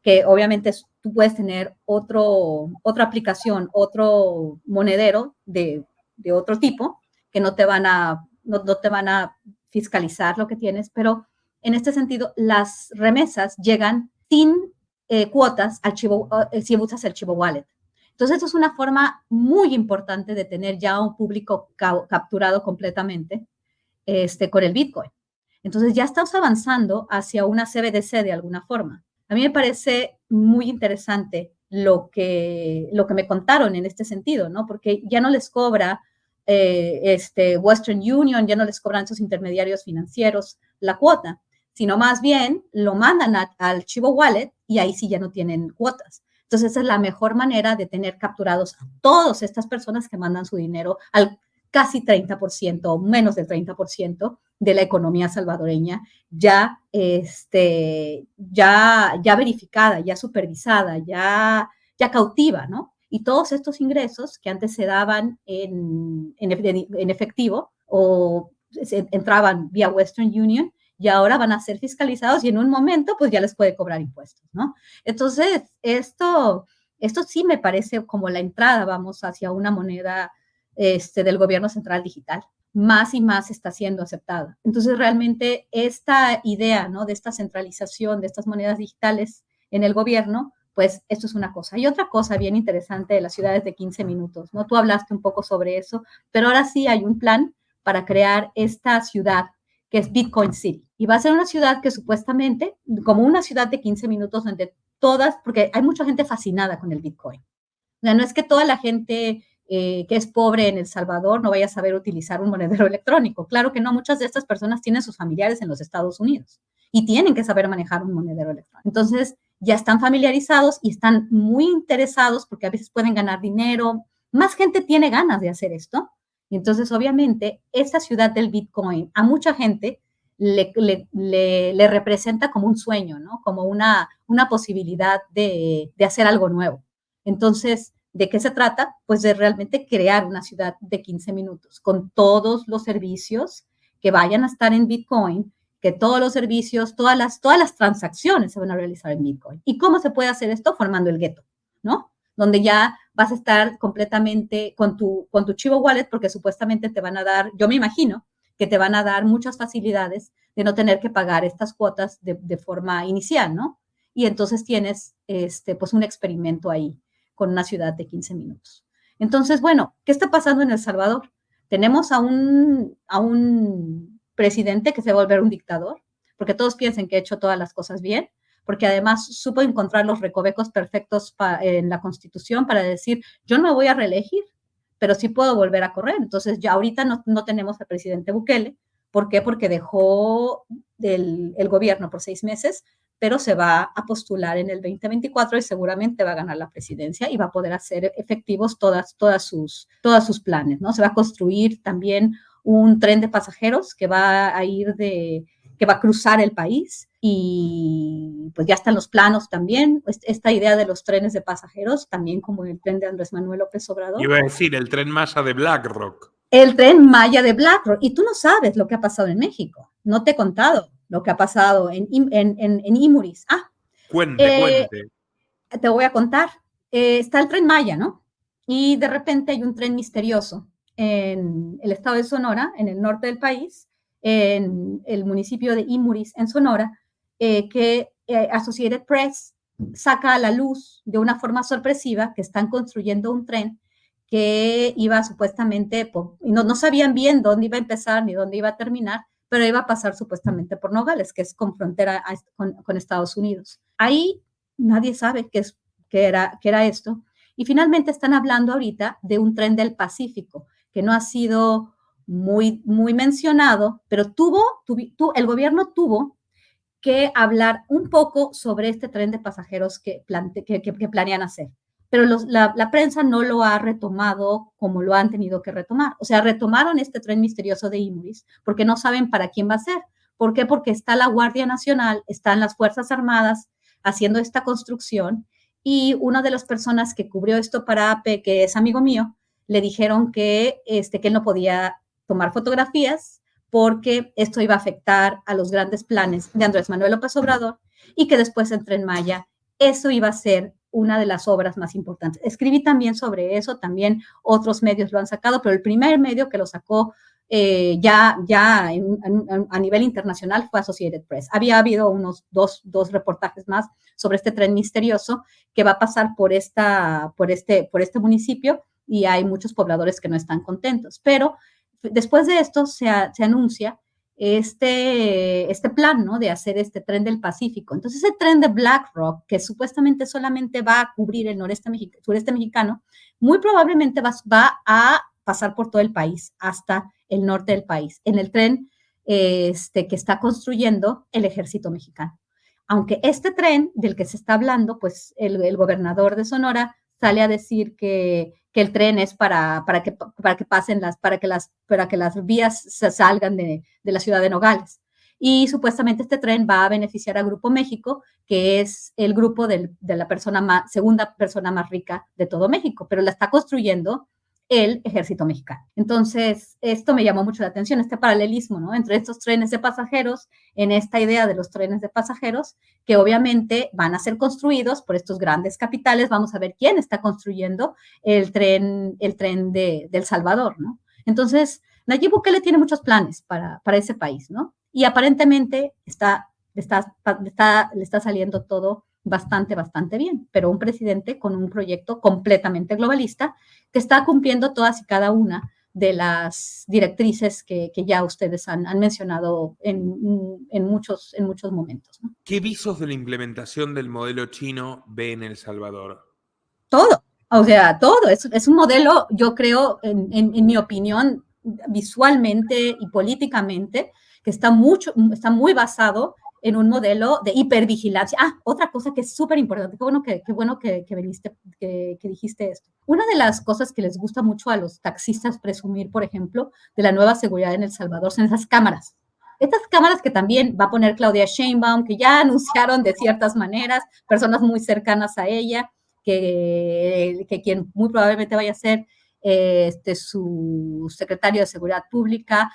Speaker 2: que obviamente tú puedes tener otra aplicación, otro monedero de otro tipo, que no te van a fiscalizar lo que tienes, pero en este sentido, las remesas llegan sin cuotas si usas el Chivo Wallet. Entonces, esto es una forma muy importante de tener ya un público capturado completamente con el Bitcoin. Entonces, ya estamos avanzando hacia una CBDC de alguna forma. A mí me parece muy interesante lo que me contaron en este sentido, ¿no? Porque ya no les cobra Western Union, ya no les cobran esos intermediarios financieros la cuota, sino más bien lo mandan al Chivo Wallet y ahí sí ya no tienen cuotas. Entonces, esa es la mejor manera de tener capturados a todas estas personas que mandan su dinero al casi 30% o menos del 30% de la economía salvadoreña ya verificada, ya supervisada, ya cautiva, ¿no? Y todos estos ingresos que antes se daban en efectivo o entraban vía Western Union, y ahora van a ser fiscalizados y en un momento pues ya les puede cobrar impuestos, ¿no? Entonces, esto sí me parece como la entrada, vamos, hacia una moneda del gobierno central digital. Más y más está siendo aceptada. Entonces, realmente esta idea, ¿no?, de esta centralización de estas monedas digitales en el gobierno, pues esto es una cosa. Y otra cosa bien interesante de las ciudades de 15 minutos, ¿no? Tú hablaste un poco sobre eso, pero ahora sí hay un plan para crear esta ciudad que es Bitcoin City. Y va a ser una ciudad que supuestamente, como una ciudad de 15 minutos donde todas, porque hay mucha gente fascinada con el Bitcoin. O sea, no es que toda la gente que es pobre en El Salvador no vaya a saber utilizar un monedero electrónico. Claro que no, muchas de estas personas tienen sus familiares en los Estados Unidos y tienen que saber manejar un monedero electrónico. Entonces, ya están familiarizados y están muy interesados porque a veces pueden ganar dinero. Más gente tiene ganas de hacer esto. Y entonces, obviamente, esta ciudad del Bitcoin a mucha gente le representa como un sueño, ¿no? Como una posibilidad de hacer algo nuevo. Entonces, ¿de qué se trata? Pues de realmente crear una ciudad de 15 minutos con todos los servicios que vayan a estar en Bitcoin, que todos los servicios, todas las transacciones se van a realizar en Bitcoin. ¿Y cómo se puede hacer esto? Formando el gueto, ¿no? Donde ya vas a estar completamente con tu Chivo Wallet, porque supuestamente te van a dar, yo me imagino, que te van a dar muchas facilidades de no tener que pagar estas cuotas de forma inicial, ¿no? Y entonces tienes pues un experimento ahí con una ciudad de 15 minutos. Entonces, bueno, ¿qué está pasando en El Salvador? Tenemos a un presidente que se va a volver un dictador, porque todos piensan que ha hecho todas las cosas bien, porque además supo encontrar los recovecos perfectos en la Constitución para decir, yo no me voy a reelegir, pero sí puedo volver a correr. Entonces, ya ahorita no tenemos al presidente Bukele. ¿Por qué? Porque dejó el gobierno por 6 meses, pero se va a postular en el 2024 y seguramente va a ganar la presidencia y va a poder hacer efectivos todas sus planes, ¿no? Se va a construir también un tren de pasajeros que va a cruzar el país y pues ya están los planos también, esta idea de los trenes de pasajeros, también como el tren de Andrés Manuel López Obrador.
Speaker 1: Iba a decir, el tren Maya de BlackRock.
Speaker 2: El tren Maya de BlackRock. Y tú no sabes lo que ha pasado en México. No te he contado lo que ha pasado en Imuris.
Speaker 1: Cuente.
Speaker 2: Te voy a contar. está el Tren Maya, ¿no? Y de repente hay un tren misterioso en el estado de Sonora, en el norte del país, en el municipio de Imuris, en Sonora, que Associated Press saca a la luz de una forma sorpresiva que están construyendo un tren que iba supuestamente, no sabían bien dónde iba a empezar ni dónde iba a terminar, pero iba a pasar supuestamente por Nogales, que es con frontera con Estados Unidos. Ahí nadie sabe qué era esto. Y finalmente están hablando ahorita de un tren del Pacífico, que no ha sido muy mencionado, pero el gobierno tuvo que hablar un poco sobre este tren de pasajeros que planean hacer. Pero la prensa no lo ha retomado como lo han tenido que retomar. O sea, retomaron este tren misterioso de Imuris porque no saben para quién va a ser. ¿Por qué? Porque está la Guardia Nacional, están las Fuerzas Armadas haciendo esta construcción y una de las personas que cubrió esto para AP, que es amigo mío, le dijeron que él no podía tomar fotografías porque esto iba a afectar a los grandes planes de Andrés Manuel López Obrador y que después en Tren Maya eso iba a ser una de las obras más importantes. Escribí también sobre eso, también otros medios lo han sacado, pero el primer medio que lo sacó a nivel internacional fue Associated Press. Había habido unos dos reportajes más sobre este tren misterioso que va a pasar por este municipio y hay muchos pobladores que no están contentos, pero después de esto se anuncia este plan, ¿no? De hacer este tren del Pacífico. Entonces, ese tren de BlackRock, que supuestamente solamente va a cubrir el sureste mexicano, muy probablemente va a pasar por todo el país, hasta el norte del país, en el tren que está construyendo el ejército mexicano. Aunque este tren del que se está hablando, pues el gobernador de Sonora sale a decir que el tren es para que pasen para que las vías se salgan de la ciudad de Nogales. Y supuestamente este tren va a beneficiar a Grupo México, que es el grupo de la segunda persona más rica de todo México, pero la está construyendo el ejército mexicano. Entonces, esto me llamó mucho la atención, este paralelismo, ¿no? Entre estos trenes de pasajeros, en esta idea de los trenes de pasajeros, que obviamente van a ser construidos por estos grandes capitales. Vamos a ver quién está construyendo el tren de El Salvador, ¿no? Entonces, Nayib Bukele tiene muchos planes para ese país, ¿no? Y aparentemente le está saliendo todo bastante bien, pero un presidente con un proyecto completamente globalista que está cumpliendo todas y cada una de las directrices que ya ustedes han mencionado en muchos momentos, ¿no?
Speaker 1: ¿Qué visos de la implementación del modelo chino ve en El Salvador?
Speaker 2: Todo, o sea, todo. Es un modelo, yo creo, en mi opinión, visualmente y políticamente, que está muy basado en un modelo de hipervigilancia. Otra cosa que es súper importante, qué bueno que dijiste esto. Una de las cosas que les gusta mucho a los taxistas presumir, por ejemplo, de la nueva seguridad en El Salvador son esas cámaras. Estas cámaras que también va a poner Claudia Sheinbaum, que ya anunciaron de ciertas maneras, personas muy cercanas a ella, que quien muy probablemente vaya a ser su secretario de Seguridad Pública,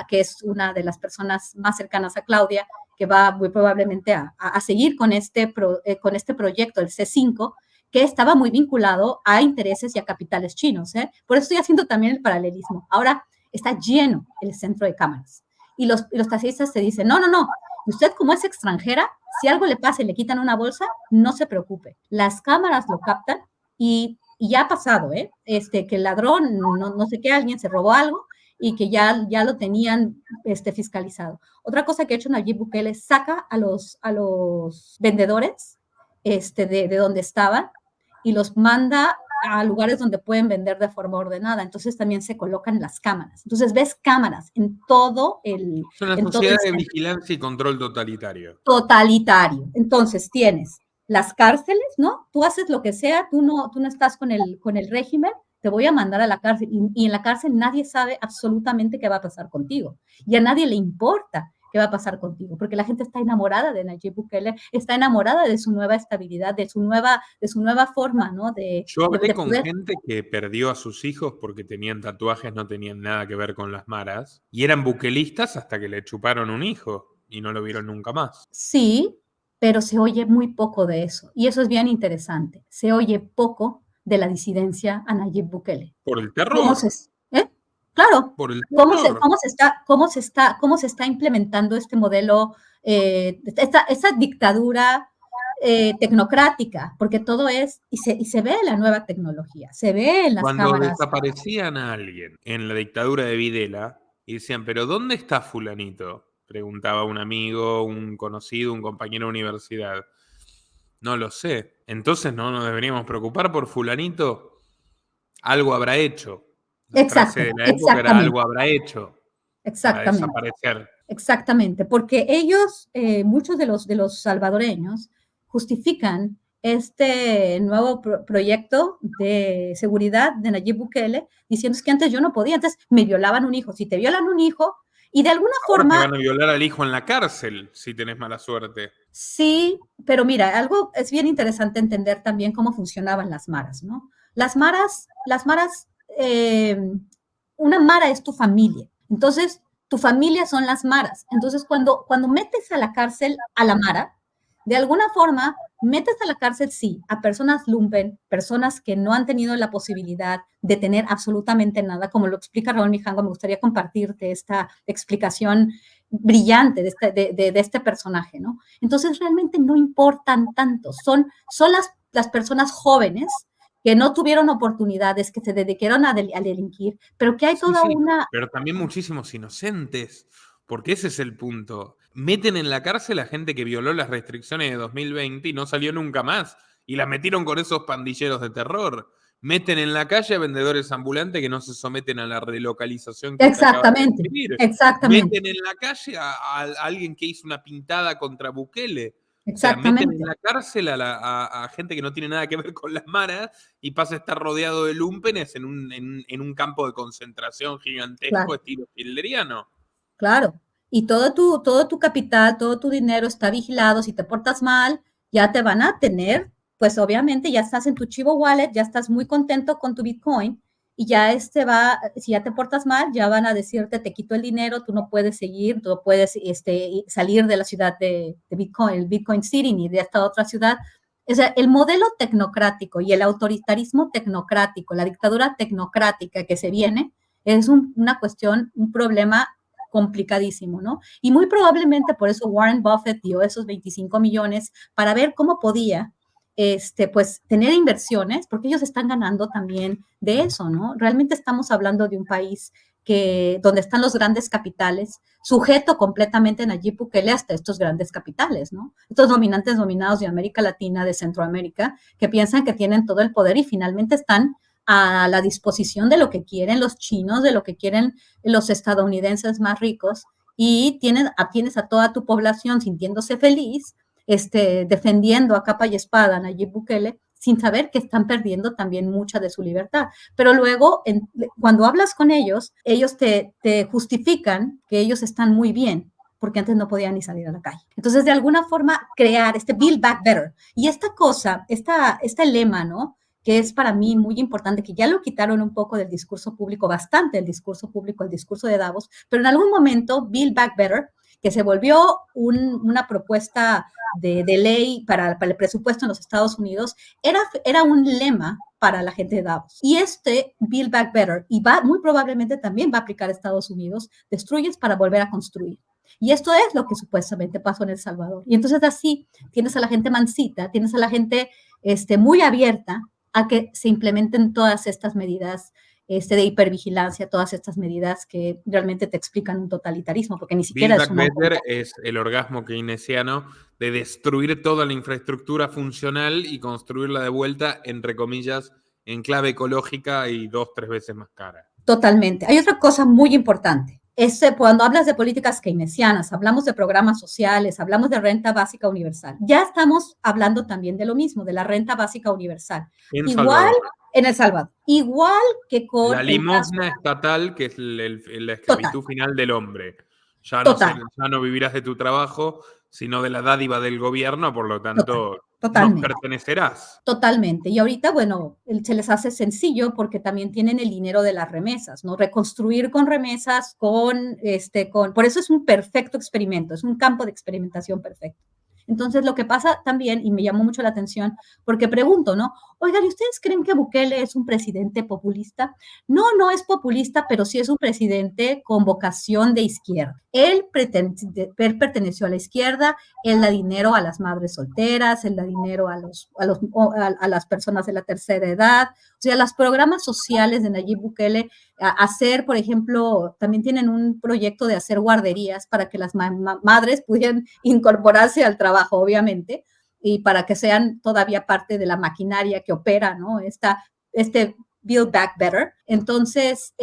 Speaker 2: que es una de las personas más cercanas a Claudia, que va muy probablemente a seguir con este proyecto, el C5, que estaba muy vinculado a intereses y a capitales chinos. Por eso estoy haciendo también el paralelismo. Ahora está lleno el centro de cámaras. Y los taxistas te dicen, no, usted como es extranjera, si algo le pasa y le quitan una bolsa, no se preocupe. Las cámaras lo captan y ya ha pasado, que el ladrón, no sé qué, alguien se robó algo y que ya lo tenían fiscalizado. Otra cosa que ha hecho Nayib Bukele, saca a los vendedores de donde estaban y los manda a lugares donde pueden vender de forma ordenada. Entonces también se colocan las cámaras. Entonces ves cámaras en todo el...
Speaker 1: Es una sociedad de vigilancia y control totalitario.
Speaker 2: Totalitario. Entonces tienes las cárceles, ¿no? Tú haces lo que sea, tú no estás con el régimen, te voy a mandar a la cárcel. Y en la cárcel nadie sabe absolutamente qué va a pasar contigo. Y a nadie le importa qué va a pasar contigo, porque la gente está enamorada de Nayib Bukele, está enamorada de su nueva estabilidad, de su nueva forma, ¿no?
Speaker 1: Yo hablé con gente que perdió a sus hijos porque tenían tatuajes, no tenían nada que ver con las maras, y eran bukelistas hasta que le chuparon un hijo y no lo vieron nunca más.
Speaker 2: Sí, pero se oye muy poco de eso. Y eso es bien interesante. Se oye poco de la disidencia a Nayib Bukele.
Speaker 1: Por el
Speaker 2: ¿Cómo se,
Speaker 1: terror.
Speaker 2: ¿eh? Claro,
Speaker 1: Por el terror.
Speaker 2: cómo se está implementando este modelo, esta dictadura tecnocrática, porque todo es, y se ve en la nueva tecnología, se ve en las
Speaker 1: Cuando
Speaker 2: cámaras.
Speaker 1: desaparecían a alguien en la dictadura de Videla y decían, ¿pero dónde está fulanito? Preguntaba un amigo, un conocido, un compañero de universidad. No lo sé. Entonces no nos deberíamos preocupar por fulanito. Algo habrá hecho. La frase
Speaker 2: Exacto,
Speaker 1: de la época era
Speaker 2: exactamente,
Speaker 1: algo habrá hecho para
Speaker 2: exactamente.
Speaker 1: desaparecer.
Speaker 2: Exactamente, porque ellos, muchos de los salvadoreños, justifican este nuevo proyecto de seguridad de Nayib Bukele diciendo es que antes yo no podía, antes me violaban un hijo. Si te violan un hijo, y de alguna
Speaker 1: Ahora te
Speaker 2: forma,
Speaker 1: van a violar al hijo en la cárcel si tenés mala suerte.
Speaker 2: sí, pero mira, algo es bien interesante entender también cómo funcionaban las maras, ¿no? Las maras, una mara es tu familia. Entonces, tu familia son las maras. Entonces, cuando metes a la cárcel a la mara, de alguna forma, metes a la cárcel, sí, a personas lumpen, personas que no han tenido la posibilidad de tener absolutamente nada, como lo explica Raúl Mijango. Me gustaría compartirte esta explicación brillante de este personaje, ¿no? Entonces realmente no importan tanto, son las personas jóvenes que no tuvieron oportunidades, que se dedicaron a delinquir, pero que hay
Speaker 1: Sí,
Speaker 2: toda
Speaker 1: sí,
Speaker 2: una...
Speaker 1: pero también muchísimos inocentes, porque ese es el punto. Meten en la cárcel a gente que violó las restricciones de 2020 y no salió nunca más, y la metieron con esos pandilleros de terror. Meten en la calle a vendedores ambulantes que no se someten a la relocalización que te acaba de
Speaker 2: Exactamente,
Speaker 1: describir.
Speaker 2: exactamente,
Speaker 1: Meten en la calle a alguien que hizo una pintada contra Bukele. O sea, meten en
Speaker 2: exactamente,
Speaker 1: la cárcel a gente que no tiene nada que ver con las maras y pasa a estar rodeado de lúmpenes en un campo de concentración gigantesco
Speaker 2: claro,
Speaker 1: estilo hilderiano.
Speaker 2: claro. Y todo tu capital, todo tu dinero está vigilado. Si te portas mal, ya te van a tener, pues obviamente ya estás en tu Chivo Wallet, ya estás muy contento con tu Bitcoin y ya si ya te portas mal, ya van a decirte, te quito el dinero, tú no puedes seguir, tú no puedes salir de la ciudad de Bitcoin, el Bitcoin City, ni de esta otra ciudad. O sea, el modelo tecnocrático y el autoritarismo tecnocrático, la dictadura tecnocrática que se viene, es una cuestión, un problema complicadísimo, ¿no? Y muy probablemente por eso Warren Buffett dio esos 25 millones para ver cómo podía, pues, tener inversiones, porque ellos están ganando también de eso, ¿no? Realmente estamos hablando de un país donde están los grandes capitales, sujeto completamente a Nayib Bukele hasta estos grandes capitales, ¿no? Estos dominantes dominados de América Latina, de Centroamérica, que piensan que tienen todo el poder y finalmente están a la disposición de lo que quieren los chinos, de lo que quieren los estadounidenses más ricos, y tienes a toda tu población sintiéndose feliz, defendiendo a capa y espada a Nayib Bukele, sin saber que están perdiendo también mucha de su libertad. Pero luego, cuando hablas con ellos te justifican que ellos están muy bien, porque antes no podían ni salir a la calle. Entonces, de alguna forma, crear este Build Back Better. Y esta cosa, este lema, ¿no? Que es para mí muy importante, que ya lo quitaron un poco del discurso público, bastante el discurso público, el discurso de Davos, pero en algún momento Build Back Better, que se volvió una propuesta de ley para el presupuesto en los Estados Unidos, era un lema para la gente de Davos. Y este Build Back Better, y muy probablemente también va a aplicar a Estados Unidos, destruyes para volver a construir. Y esto es lo que supuestamente pasó en El Salvador. Y entonces así tienes a la gente mansita, tienes a la gente muy abierta a que se implementen todas estas medidas de hipervigilancia, todas estas medidas que realmente te explican un totalitarismo, porque ni siquiera
Speaker 1: Build
Speaker 2: es
Speaker 1: Back
Speaker 2: un
Speaker 1: Better
Speaker 2: autoritarismo.
Speaker 1: es el orgasmo keynesiano de destruir toda la infraestructura funcional y construirla de vuelta, entre comillas, en clave ecológica y 2, 3 veces más cara.
Speaker 2: Totalmente. Hay otra cosa muy importante. Cuando hablas de políticas keynesianas, hablamos de programas sociales, hablamos de renta básica universal. Ya estamos hablando también de lo mismo, de la renta básica universal.
Speaker 1: En
Speaker 2: Igual
Speaker 1: Salvador.
Speaker 2: en El Salvador, igual que con
Speaker 1: La
Speaker 2: el caso
Speaker 1: limosna estatal, que es la
Speaker 2: total,
Speaker 1: esclavitud final del hombre.
Speaker 2: total,
Speaker 1: Ya no vivirás de tu trabajo, sino de la dádiva del gobierno, por lo
Speaker 2: total,
Speaker 1: tanto, nos
Speaker 2: totalmente.
Speaker 1: pertenecerás.
Speaker 2: Totalmente. Y ahorita, bueno, se les hace sencillo porque también tienen el dinero de las remesas, ¿no? Reconstruir con remesas, por eso es un perfecto experimento, es un campo de experimentación perfecto. Entonces, lo que pasa también, y me llamó mucho la atención, porque pregunto, ¿no? Oigan, ¿y ustedes creen que Bukele es un presidente populista? No, no es populista, pero sí es un presidente con vocación de izquierda. Él perteneció a la izquierda, él da dinero a las madres solteras, él da dinero a las personas de la tercera edad. O sea, los programas sociales de Nayib Bukele, hacer, por ejemplo, también tienen un proyecto de hacer guarderías para que las madres pudieran incorporarse al trabajo, obviamente, y para que sean todavía parte de la maquinaria que opera, ¿no? Este Build Back Better. Entonces,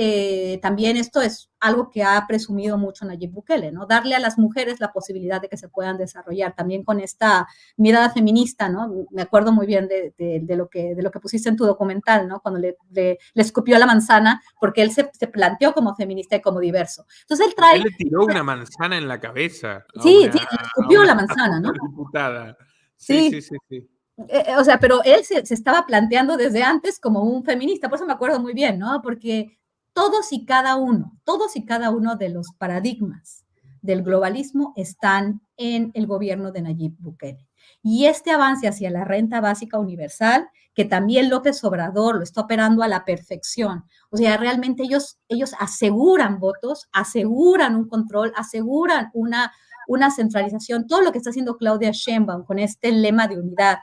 Speaker 2: también esto es algo que ha presumido mucho Nayib Bukele, ¿no? Darle a las mujeres la posibilidad de que se puedan desarrollar, también con esta mirada feminista, ¿no? Me acuerdo muy bien de lo que pusiste en tu documental, ¿no? Cuando le escupió la manzana, porque él se planteó como feminista y como diverso. Entonces, él trae...
Speaker 1: Él le tiró una manzana en la cabeza
Speaker 2: Sí, sí, le escupió la manzana, ¿no?
Speaker 1: Diputada. Sí,
Speaker 2: Sí.
Speaker 1: sí, sí, sí.
Speaker 2: O sea, pero él se estaba planteando desde antes como un feminista, por eso me acuerdo muy bien, ¿no? Porque todos y cada uno de los paradigmas del globalismo están en el gobierno de Nayib Bukele. Y este avance hacia la renta básica universal, que también López Obrador lo está operando a la perfección. O sea, realmente ellos aseguran votos, aseguran un control, aseguran una centralización. Todo lo que está haciendo Claudia Sheinbaum con este lema de unidad,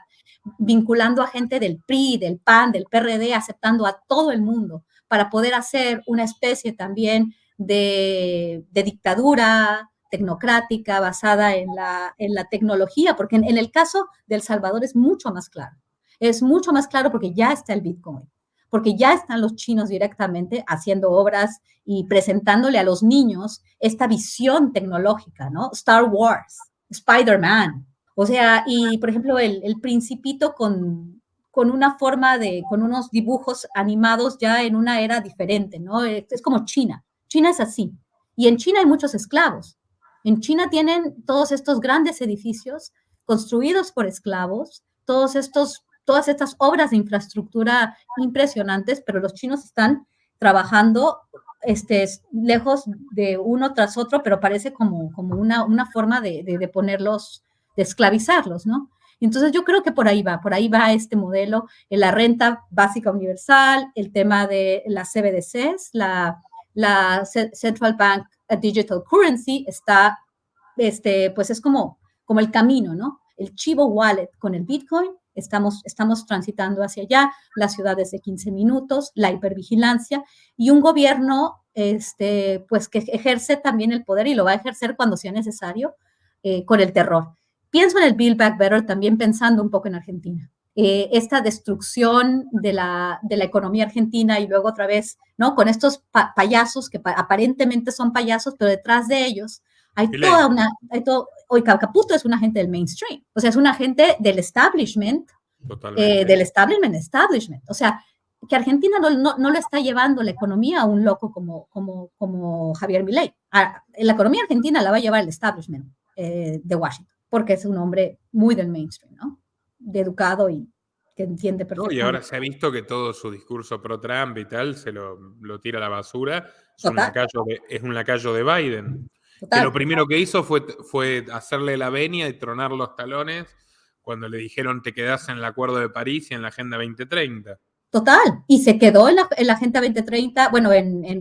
Speaker 2: vinculando a gente del PRI, del PAN, del PRD, aceptando a todo el mundo para poder hacer una especie también de dictadura tecnocrática basada en la tecnología, porque en el caso de El Salvador es mucho más claro. Es mucho más claro porque ya está el Bitcoin, porque ya están los chinos directamente haciendo obras y presentándole a los niños esta visión tecnológica, ¿no? Star Wars, Spider-Man, o sea, y por ejemplo, el Principito con una forma con unos dibujos animados ya en una era diferente, ¿no? Es como China. China es así. Y en China hay muchos esclavos. En China tienen todos estos grandes edificios construidos por esclavos, todas estas obras de infraestructura impresionantes, pero los chinos están trabajando lejos de uno tras otro, pero parece como una forma de ponerlos, de esclavizarlos, ¿no? Entonces yo creo que por ahí va este modelo, la renta básica universal, el tema de las CBDCs, la Central Bank Digital Currency está, pues es como el camino, ¿no? El Chivo Wallet con el Bitcoin, estamos transitando hacia allá, las ciudades de 15 minutos, la hipervigilancia y un gobierno, pues que ejerce también el poder y lo va a ejercer cuando sea necesario, con el terror. Pienso en el Build Back Better también pensando un poco en Argentina. Esta destrucción de la economía argentina y luego otra vez, ¿no? Con estos payasos que aparentemente son payasos, pero detrás de ellos hay hoy Caputo es un agente del mainstream, o sea, es un agente del establishment, establishment. O sea, que Argentina no le está llevando la economía a un loco como Javier Milei. La economía argentina la va a llevar el establishment de Washington, porque es un hombre muy del mainstream, ¿no? De educado y que entiende perfectamente.
Speaker 1: No, y ahora se ha visto que todo su discurso pro-Trump y tal se lo tira a la basura. Es un lacayo de Biden. Total. Que lo primero que hizo fue hacerle la venia y tronar los talones cuando le dijeron te quedás en el Acuerdo de París y en la Agenda 2030.
Speaker 2: Total, y se quedó en la Agenda 2030, bueno,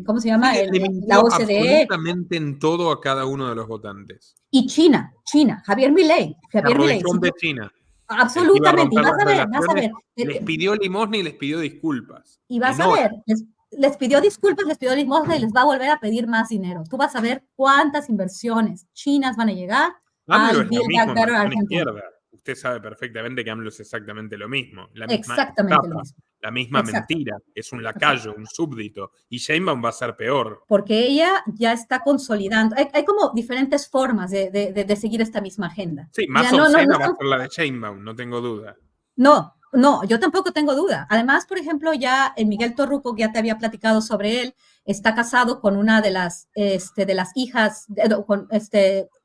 Speaker 2: ¿cómo se llama?
Speaker 1: Sí,
Speaker 2: la OCDE.
Speaker 1: Absolutamente en todo a cada uno de los votantes.
Speaker 2: Y China, Javier Milei.
Speaker 1: De China.
Speaker 2: Absolutamente, y vas a ver.
Speaker 1: Les pidió limosna y les pidió disculpas.
Speaker 2: Y vas a ver, les pidió disculpas, les pidió limosna y les va a volver a pedir más dinero. Tú vas a ver cuántas inversiones chinas van a llegar
Speaker 1: al Build Back Better Argentina. Usted sabe perfectamente que AMLO es exactamente lo mismo. La misma mentira. Es un lacayo, un súbdito. Y Sheinbaum va a ser peor.
Speaker 2: Porque ella ya está consolidando. Hay como diferentes formas de seguir esta misma agenda.
Speaker 1: Sí, más obscena va a ser la de Sheinbaum, no tengo duda.
Speaker 2: No, yo tampoco tengo duda. Además, por ejemplo, ya Miguel Torruco, que ya te había platicado sobre él, está casado con una de las hijas,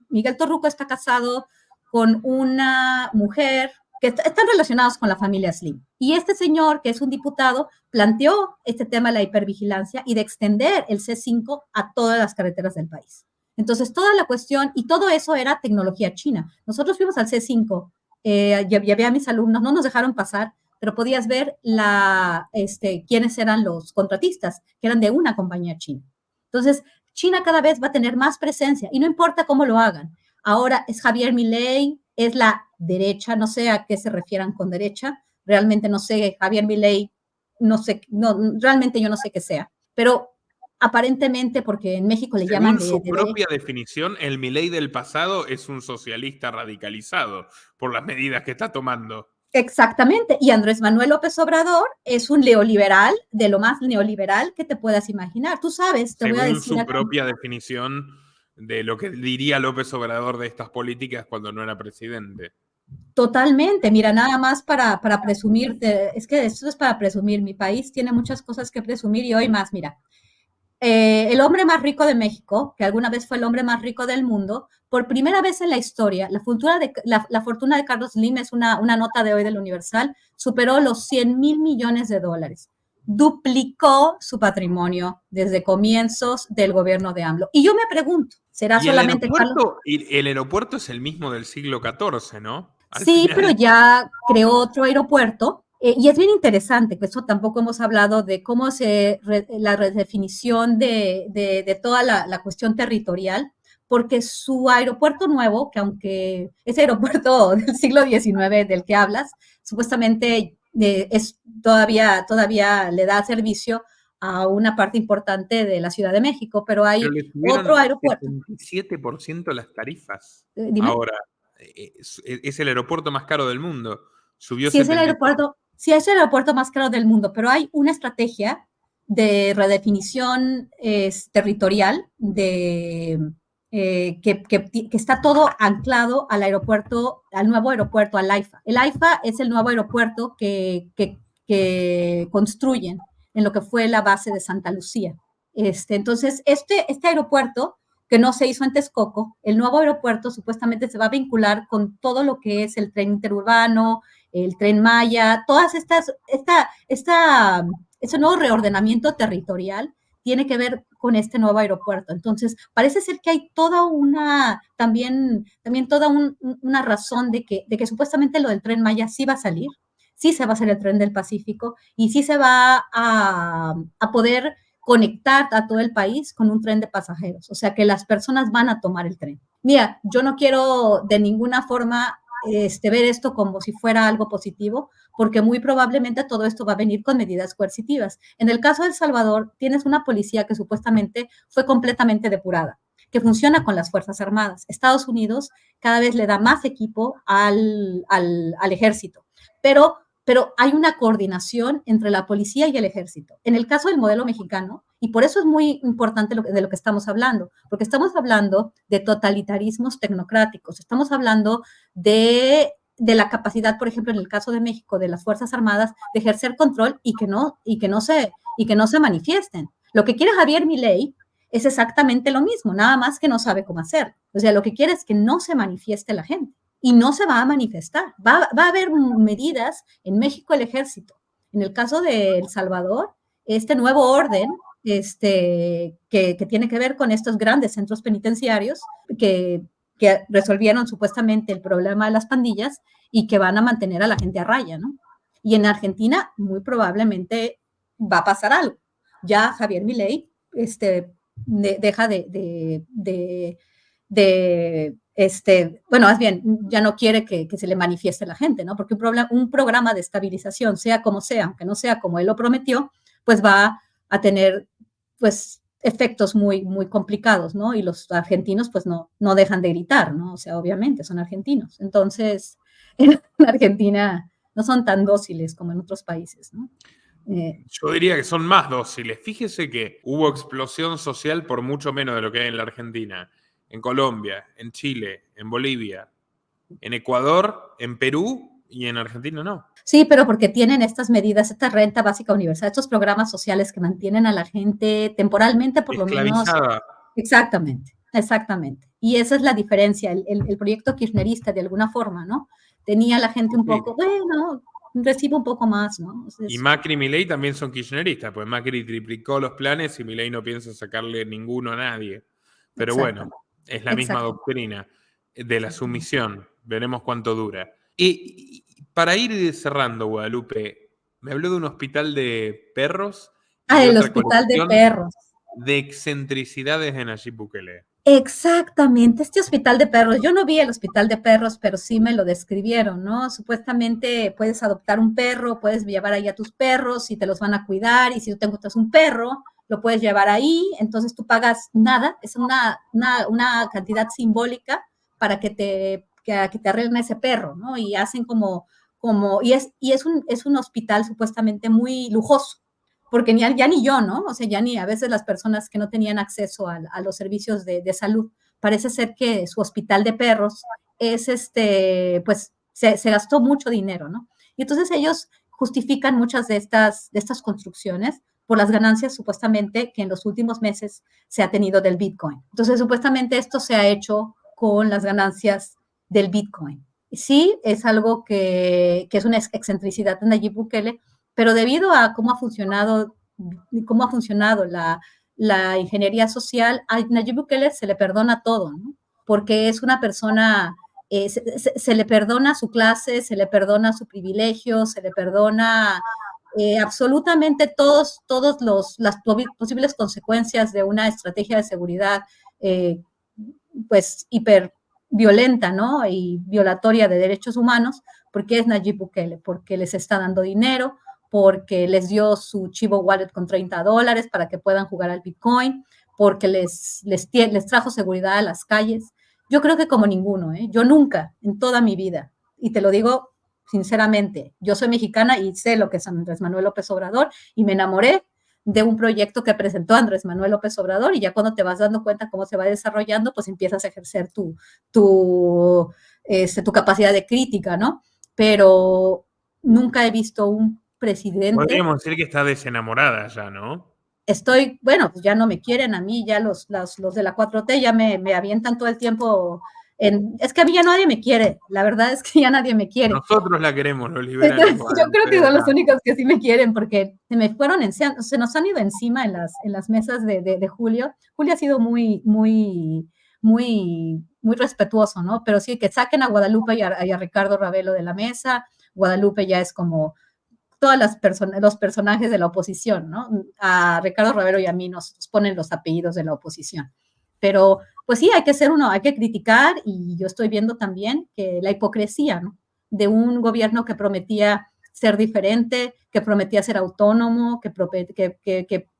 Speaker 2: Miguel Torruco está casado con una mujer que están relacionados con la familia Slim. Y este señor, que es un diputado, planteó este tema de la hipervigilancia y de extender el C5 a todas las carreteras del país. Entonces, toda la cuestión, y todo eso era tecnología china. Nosotros fuimos al C5, llevé a mis alumnos, no nos dejaron pasar, pero podías ver quiénes eran los contratistas, que eran de una compañía china. Entonces, China cada vez va a tener más presencia, y no importa cómo lo hagan. Ahora es Javier Milei, es la derecha, no sé a qué se refieran con derecha, realmente no sé, Javier Milei, no sé, no, realmente yo no sé qué sea, pero aparentemente, porque en México le llaman
Speaker 1: Según su propia definición, el Milei del pasado es un socialista radicalizado por las medidas que está tomando.
Speaker 2: Exactamente, y Andrés Manuel López Obrador es un neoliberal, de lo más neoliberal que te puedas imaginar. Tú sabes, te voy a
Speaker 1: Según
Speaker 2: decir
Speaker 1: su
Speaker 2: acá.
Speaker 1: propia definición de lo que diría López Obrador de estas políticas cuando no era presidente.
Speaker 2: Totalmente, mira, nada más para presumir, es que esto es para presumir, mi país tiene muchas cosas que presumir y hoy más, mira. El hombre más rico de México, que alguna vez fue el hombre más rico del mundo, por primera vez en la historia, la fortuna de Carlos Slim, es una nota de hoy del Universal, superó los 100,000 millones de dólares. Duplicó su patrimonio desde comienzos del gobierno de AMLO. Y yo me pregunto, ¿será solamente Carlos?
Speaker 1: El aeropuerto es el mismo del siglo XIV, ¿no? Al
Speaker 2: Sí, pero
Speaker 1: final.
Speaker 2: ya creó otro aeropuerto. Y es bien interesante, que eso tampoco hemos hablado de cómo la redefinición de toda la cuestión territorial, porque su aeropuerto nuevo, que aunque ese aeropuerto del siglo XIX del que hablas, supuestamente todavía le da servicio a una parte importante de la Ciudad de México, pero
Speaker 1: Pero
Speaker 2: hay
Speaker 1: le
Speaker 2: otro
Speaker 1: subieron
Speaker 2: aeropuerto.
Speaker 1: 77% las tarifas.
Speaker 2: Dime.
Speaker 1: Ahora, es el aeropuerto más caro del mundo. Subió
Speaker 2: Sí es el
Speaker 1: 77%.
Speaker 2: aeropuerto, sí es el aeropuerto más caro del mundo, pero hay una estrategia de redefinición territorial que está todo anclado al aeropuerto, al nuevo aeropuerto, al AIFA. El AIFA es el nuevo aeropuerto que construyen en lo que fue la base de Santa Lucía. Entonces, este aeropuerto que no se hizo en Texcoco, el nuevo aeropuerto supuestamente se va a vincular con todo lo que es el tren interurbano, el Tren Maya, ese nuevo reordenamiento territorial tiene que ver con este nuevo aeropuerto. Entonces, parece ser que hay también toda una razón de que supuestamente lo del Tren Maya sí va a salir, sí se va a hacer el tren del Pacífico y sí se va a poder conectar a todo el país con un tren de pasajeros, o sea que las personas van a tomar el tren. Mira, yo no quiero de ninguna forma ver esto como si fuera algo positivo, porque muy probablemente todo esto va a venir con medidas coercitivas. En el caso de El Salvador, tienes una policía que supuestamente fue completamente depurada, que funciona con las Fuerzas Armadas. Estados Unidos cada vez le da más equipo al ejército, pero hay una coordinación entre la policía y el ejército. En el caso del modelo mexicano, y por eso es muy importante de lo que estamos hablando, porque estamos hablando de totalitarismos tecnocráticos, estamos hablando de la capacidad, por ejemplo, en el caso de México, de las Fuerzas Armadas, de ejercer control y que no se manifiesten. Lo que quiere Javier Milei es exactamente lo mismo, nada más que no sabe cómo hacer. O sea, lo que quiere es que no se manifieste la gente y no se va a manifestar. Va a haber medidas en México, el ejército. En el caso de El Salvador, este nuevo orden que tiene que ver con estos grandes centros penitenciarios que resolvieron supuestamente el problema de las pandillas y que van a mantener a la gente a raya, ¿no? Y en Argentina muy probablemente va a pasar algo. Ya Javier Milei deja bueno, más bien, ya no quiere que se le manifieste a la gente, ¿no? Porque un programa de estabilización, sea como sea, aunque no sea como él lo prometió, pues va a tener, pues, efectos muy, muy complicados, ¿no? Y los argentinos, pues, no dejan de gritar, ¿no? O sea, obviamente, son argentinos. Entonces, en Argentina no son tan dóciles como en otros países, ¿no?
Speaker 1: Yo diría que son más dóciles. Fíjese que hubo explosión social por mucho menos de lo que hay en la Argentina. En Colombia, en Chile, en Bolivia, en Ecuador, en Perú y en Argentina no.
Speaker 2: Sí, pero porque tienen estas medidas, esta renta básica universal, estos programas sociales que mantienen a la gente temporalmente, por lo menos.
Speaker 1: Esclavizada.
Speaker 2: Exactamente, exactamente. Y esa es la diferencia, el proyecto kirchnerista de alguna forma, ¿no? Tenía a la gente un
Speaker 1: Sí.
Speaker 2: poco, bueno, recibe un poco más, ¿no?
Speaker 1: Y Macri y Milei también son kirchneristas, pues Macri triplicó los planes y Milei no piensa sacarle ninguno a nadie. Pero bueno, Es la misma
Speaker 2: Exacto.
Speaker 1: doctrina de la sumisión. Veremos cuánto dura. Y para ir cerrando, Guadalupe, me habló de un hospital de perros y
Speaker 2: Ah,
Speaker 1: de
Speaker 2: el
Speaker 1: otra
Speaker 2: hospital de
Speaker 1: colección
Speaker 2: perros.
Speaker 1: de excentricidades de Nayib Bukele.
Speaker 2: Exactamente, este hospital de perros. Yo no vi el hospital de perros, pero sí me lo describieron, ¿no? Supuestamente puedes adoptar un perro, puedes llevar ahí a tus perros y te los van a cuidar, y si tú te encuentras un perro, lo puedes llevar ahí, entonces tú pagas nada, es una cantidad simbólica para que te arreglen ese perro, ¿no? Y hacen es un hospital supuestamente muy lujoso, porque ya ni yo, ¿no? O sea, ya ni a veces las personas que no tenían acceso a los servicios de salud, parece ser que su hospital de perros es pues se gastó mucho dinero, ¿no? Y entonces ellos justifican muchas de estas construcciones por las ganancias supuestamente que en los últimos meses se ha tenido del Bitcoin. Entonces, supuestamente esto se ha hecho con las ganancias del Bitcoin. Sí, es algo que es una excentricidad de Nayib Bukele, pero debido a cómo ha funcionado la ingeniería social, a Nayib Bukele se le perdona todo, ¿no? Porque es una persona, se le perdona su clase, se le perdona su privilegio, se le perdona absolutamente las posibles consecuencias de una estrategia de seguridad eh, pues hiper violenta, ¿no? Y violatoria de derechos humanos, porque es Nayib Bukele, porque les está dando dinero, porque les dio su Chivo Wallet con $30 para que puedan jugar al Bitcoin, porque les trajo seguridad a las calles. Yo creo que como ninguno, ¿eh? Yo nunca, en toda mi vida, y te lo digo sinceramente, yo soy mexicana y sé lo que es Andrés Manuel López Obrador y me enamoré de un proyecto que presentó Andrés Manuel López Obrador, y ya cuando te vas dando cuenta cómo se va desarrollando, pues empiezas a ejercer tu capacidad de crítica, ¿no? Pero nunca he visto un presidente.
Speaker 1: Podríamos decir que está desenamorada ya, ¿no?
Speaker 2: Bueno, pues ya no me quieren a mí, ya los de la 4T ya me avientan todo el tiempo. Es que a mí ya nadie me quiere, la verdad es que ya nadie me quiere.
Speaker 1: Nosotros la queremos, los liberales,
Speaker 2: Entonces, yo creo que
Speaker 1: Guadalupe.
Speaker 2: son los únicos que sí me quieren, porque se nos han ido encima en las mesas de Julio. Julio ha sido muy respetuoso, ¿no? Pero sí, que saquen a Guadalupe y a Ricardo Ravelo de la mesa. Guadalupe ya es como todas los personajes de la oposición, ¿no? A Ricardo Ravelo y a mí nos ponen los apellidos de la oposición. Pero, pues sí, hay que criticar, y yo estoy viendo también que la hipocresía, ¿no? De un gobierno que prometía ser diferente, que prometía ser autónomo, que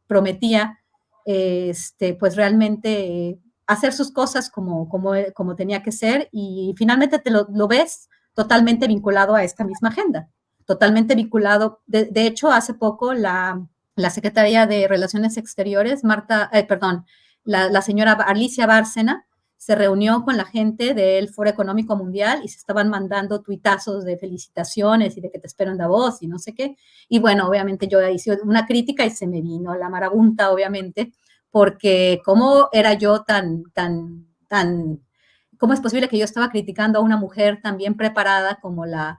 Speaker 2: prometía, pues realmente hacer sus cosas como tenía que ser, y finalmente lo ves totalmente vinculado a esta misma agenda, totalmente vinculado. De hecho, hace poco la secretaria de Relaciones Exteriores, la señora Alicia Bárcena, se reunió con la gente del Foro Económico Mundial y se estaban mandando tuitazos de felicitaciones y de que te espero en Davos y no sé qué. Y bueno, obviamente yo hice una crítica y se me vino la marabunta, obviamente, porque cómo era yo ¿cómo es posible que yo estaba criticando a una mujer tan bien preparada como la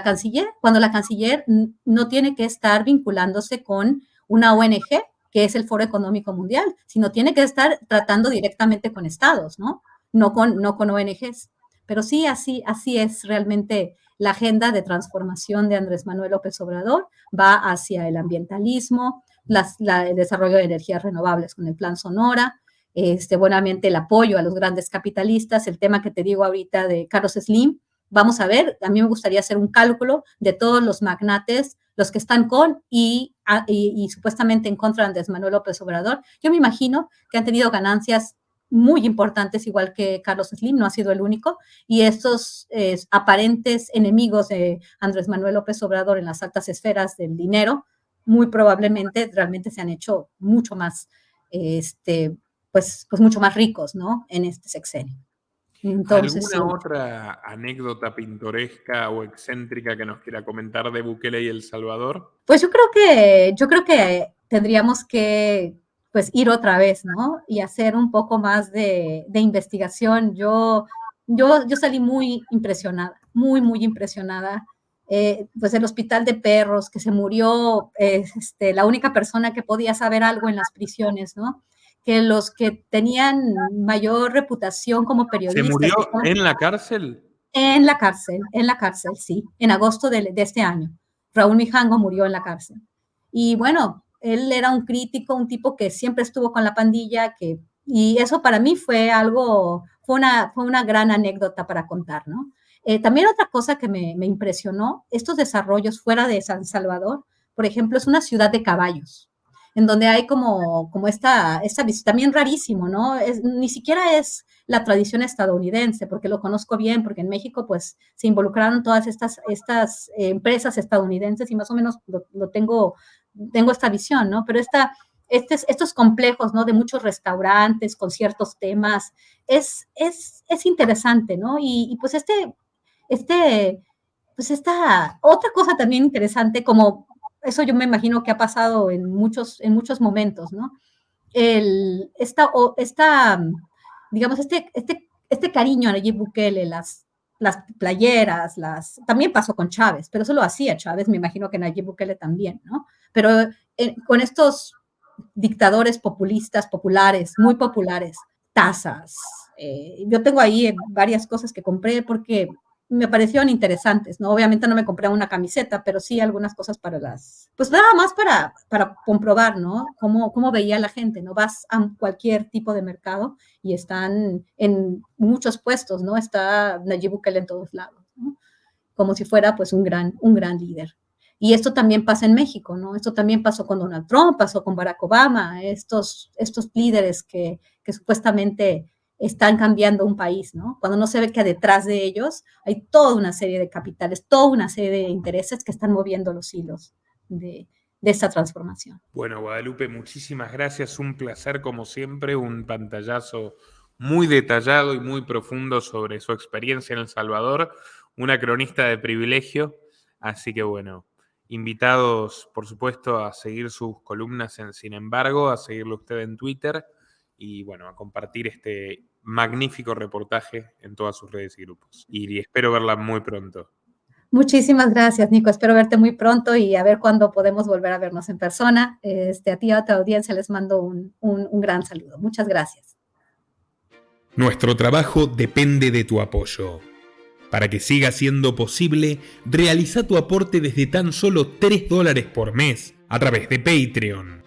Speaker 2: canciller, cuando la canciller no tiene que estar vinculándose con una ONG, que es el Foro Económico Mundial, sino tiene que estar tratando directamente con estados, ¿no? No con ONGs. Pero sí, así es realmente la agenda de transformación de Andrés Manuel López Obrador, va hacia el ambientalismo, el desarrollo de energías renovables con el Plan Sonora, buenamente el apoyo a los grandes capitalistas, el tema que te digo ahorita de Carlos Slim. Vamos a ver, a mí me gustaría hacer un cálculo de todos los magnates, los que están con y supuestamente en contra de Andrés Manuel López Obrador. Yo me imagino que han tenido ganancias muy importantes, igual que Carlos Slim, no ha sido el único, y estos aparentes enemigos de Andrés Manuel López Obrador en las altas esferas del dinero, muy probablemente realmente se han hecho mucho más, pues mucho más ricos, ¿no? En este sexenio. Entonces,
Speaker 1: ¿Alguna
Speaker 2: sí.
Speaker 1: otra anécdota pintoresca o excéntrica que nos quiera comentar de Bukele y El Salvador?
Speaker 2: Pues yo creo que tendríamos que pues ir otra vez, ¿no? Y hacer un poco más de investigación. Yo salí muy impresionada, muy impresionada. Pues el hospital de perros, que se murió la única persona que podía saber algo en las prisiones, ¿no? que los que tenían mayor reputación como
Speaker 1: ¿Se
Speaker 2: periodistas
Speaker 1: murió en la cárcel?
Speaker 2: en la cárcel, sí, en agosto de este año. Raúl Mijango murió en la cárcel. Y bueno, él era un crítico, un tipo que siempre estuvo con la pandilla, y eso para mí fue algo, fue una gran anécdota para contar, ¿no? También otra cosa que me impresionó, estos desarrollos fuera de San Salvador, por ejemplo, es una ciudad de caballos, en donde hay como esta también rarísimo, ¿no? Ni siquiera es la tradición estadounidense, porque lo conozco bien, porque en México pues se involucraron todas estas empresas estadounidenses y más o menos lo tengo esta visión, ¿no? Pero estos complejos, ¿no? De muchos restaurantes con ciertos temas, es interesante, ¿no? Y pues pues esta otra cosa también interesante, como eso yo me imagino que ha pasado en muchos momentos, ¿no? Digamos, este cariño a Nayib Bukele, las playeras, también pasó con Chávez, pero eso lo hacía Chávez, me imagino que Nayib Bukele también, ¿no? Pero con estos dictadores populistas, populares, muy populares, tazas. Yo tengo ahí varias cosas que compré porque me parecieron interesantes, ¿no? Obviamente no me compré una camiseta, pero sí algunas cosas pues nada más para comprobar, ¿no? Cómo veía la gente, ¿no? Vas a cualquier tipo de mercado y están en muchos puestos, ¿no? Está Nayib Bukele en todos lados, ¿no? Como si fuera pues un gran líder. Y esto también pasa en México, ¿no? Esto también pasó con Donald Trump, pasó con Barack Obama, estos líderes que supuestamente están cambiando un país, ¿no? Cuando no se ve que detrás de ellos hay toda una serie de capitales, toda una serie de intereses que están moviendo los hilos de esta transformación.
Speaker 1: Bueno, Guadalupe, muchísimas gracias. Un placer, como siempre, un pantallazo muy detallado y muy profundo sobre su experiencia en El Salvador. Una cronista de privilegio. Así que bueno, invitados, por supuesto, a seguir sus columnas en Sin Embargo, a seguirlo usted en Twitter y bueno, a compartir este magnífico reportaje en todas sus redes y grupos. Y espero verla muy pronto.
Speaker 2: Muchísimas gracias, Nico. Espero verte muy pronto y a ver cuándo podemos volver a vernos en persona. A ti y a tu audiencia les mando un gran saludo. Muchas gracias.
Speaker 3: Nuestro trabajo depende de tu apoyo. Para que siga siendo posible, realiza tu aporte desde tan solo $3 por mes a través de Patreon,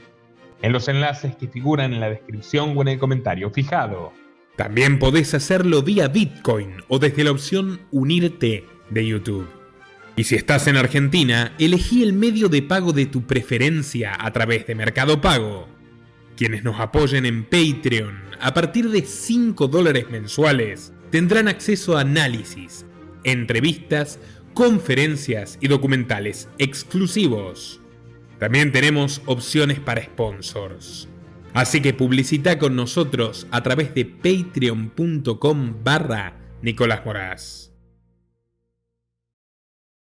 Speaker 1: En los enlaces que figuran en la descripción o en el comentario fijado.
Speaker 3: También podés hacerlo vía Bitcoin o desde la opción Unirte de YouTube. Y si estás en Argentina, elegí el medio de pago de tu preferencia a través de Mercado Pago. Quienes nos apoyen en Patreon a partir de $5 mensuales tendrán acceso a análisis, entrevistas, conferencias y documentales exclusivos. También tenemos opciones para sponsors. Así que publicita con nosotros a través de patreon.com/Nicolás Moraz.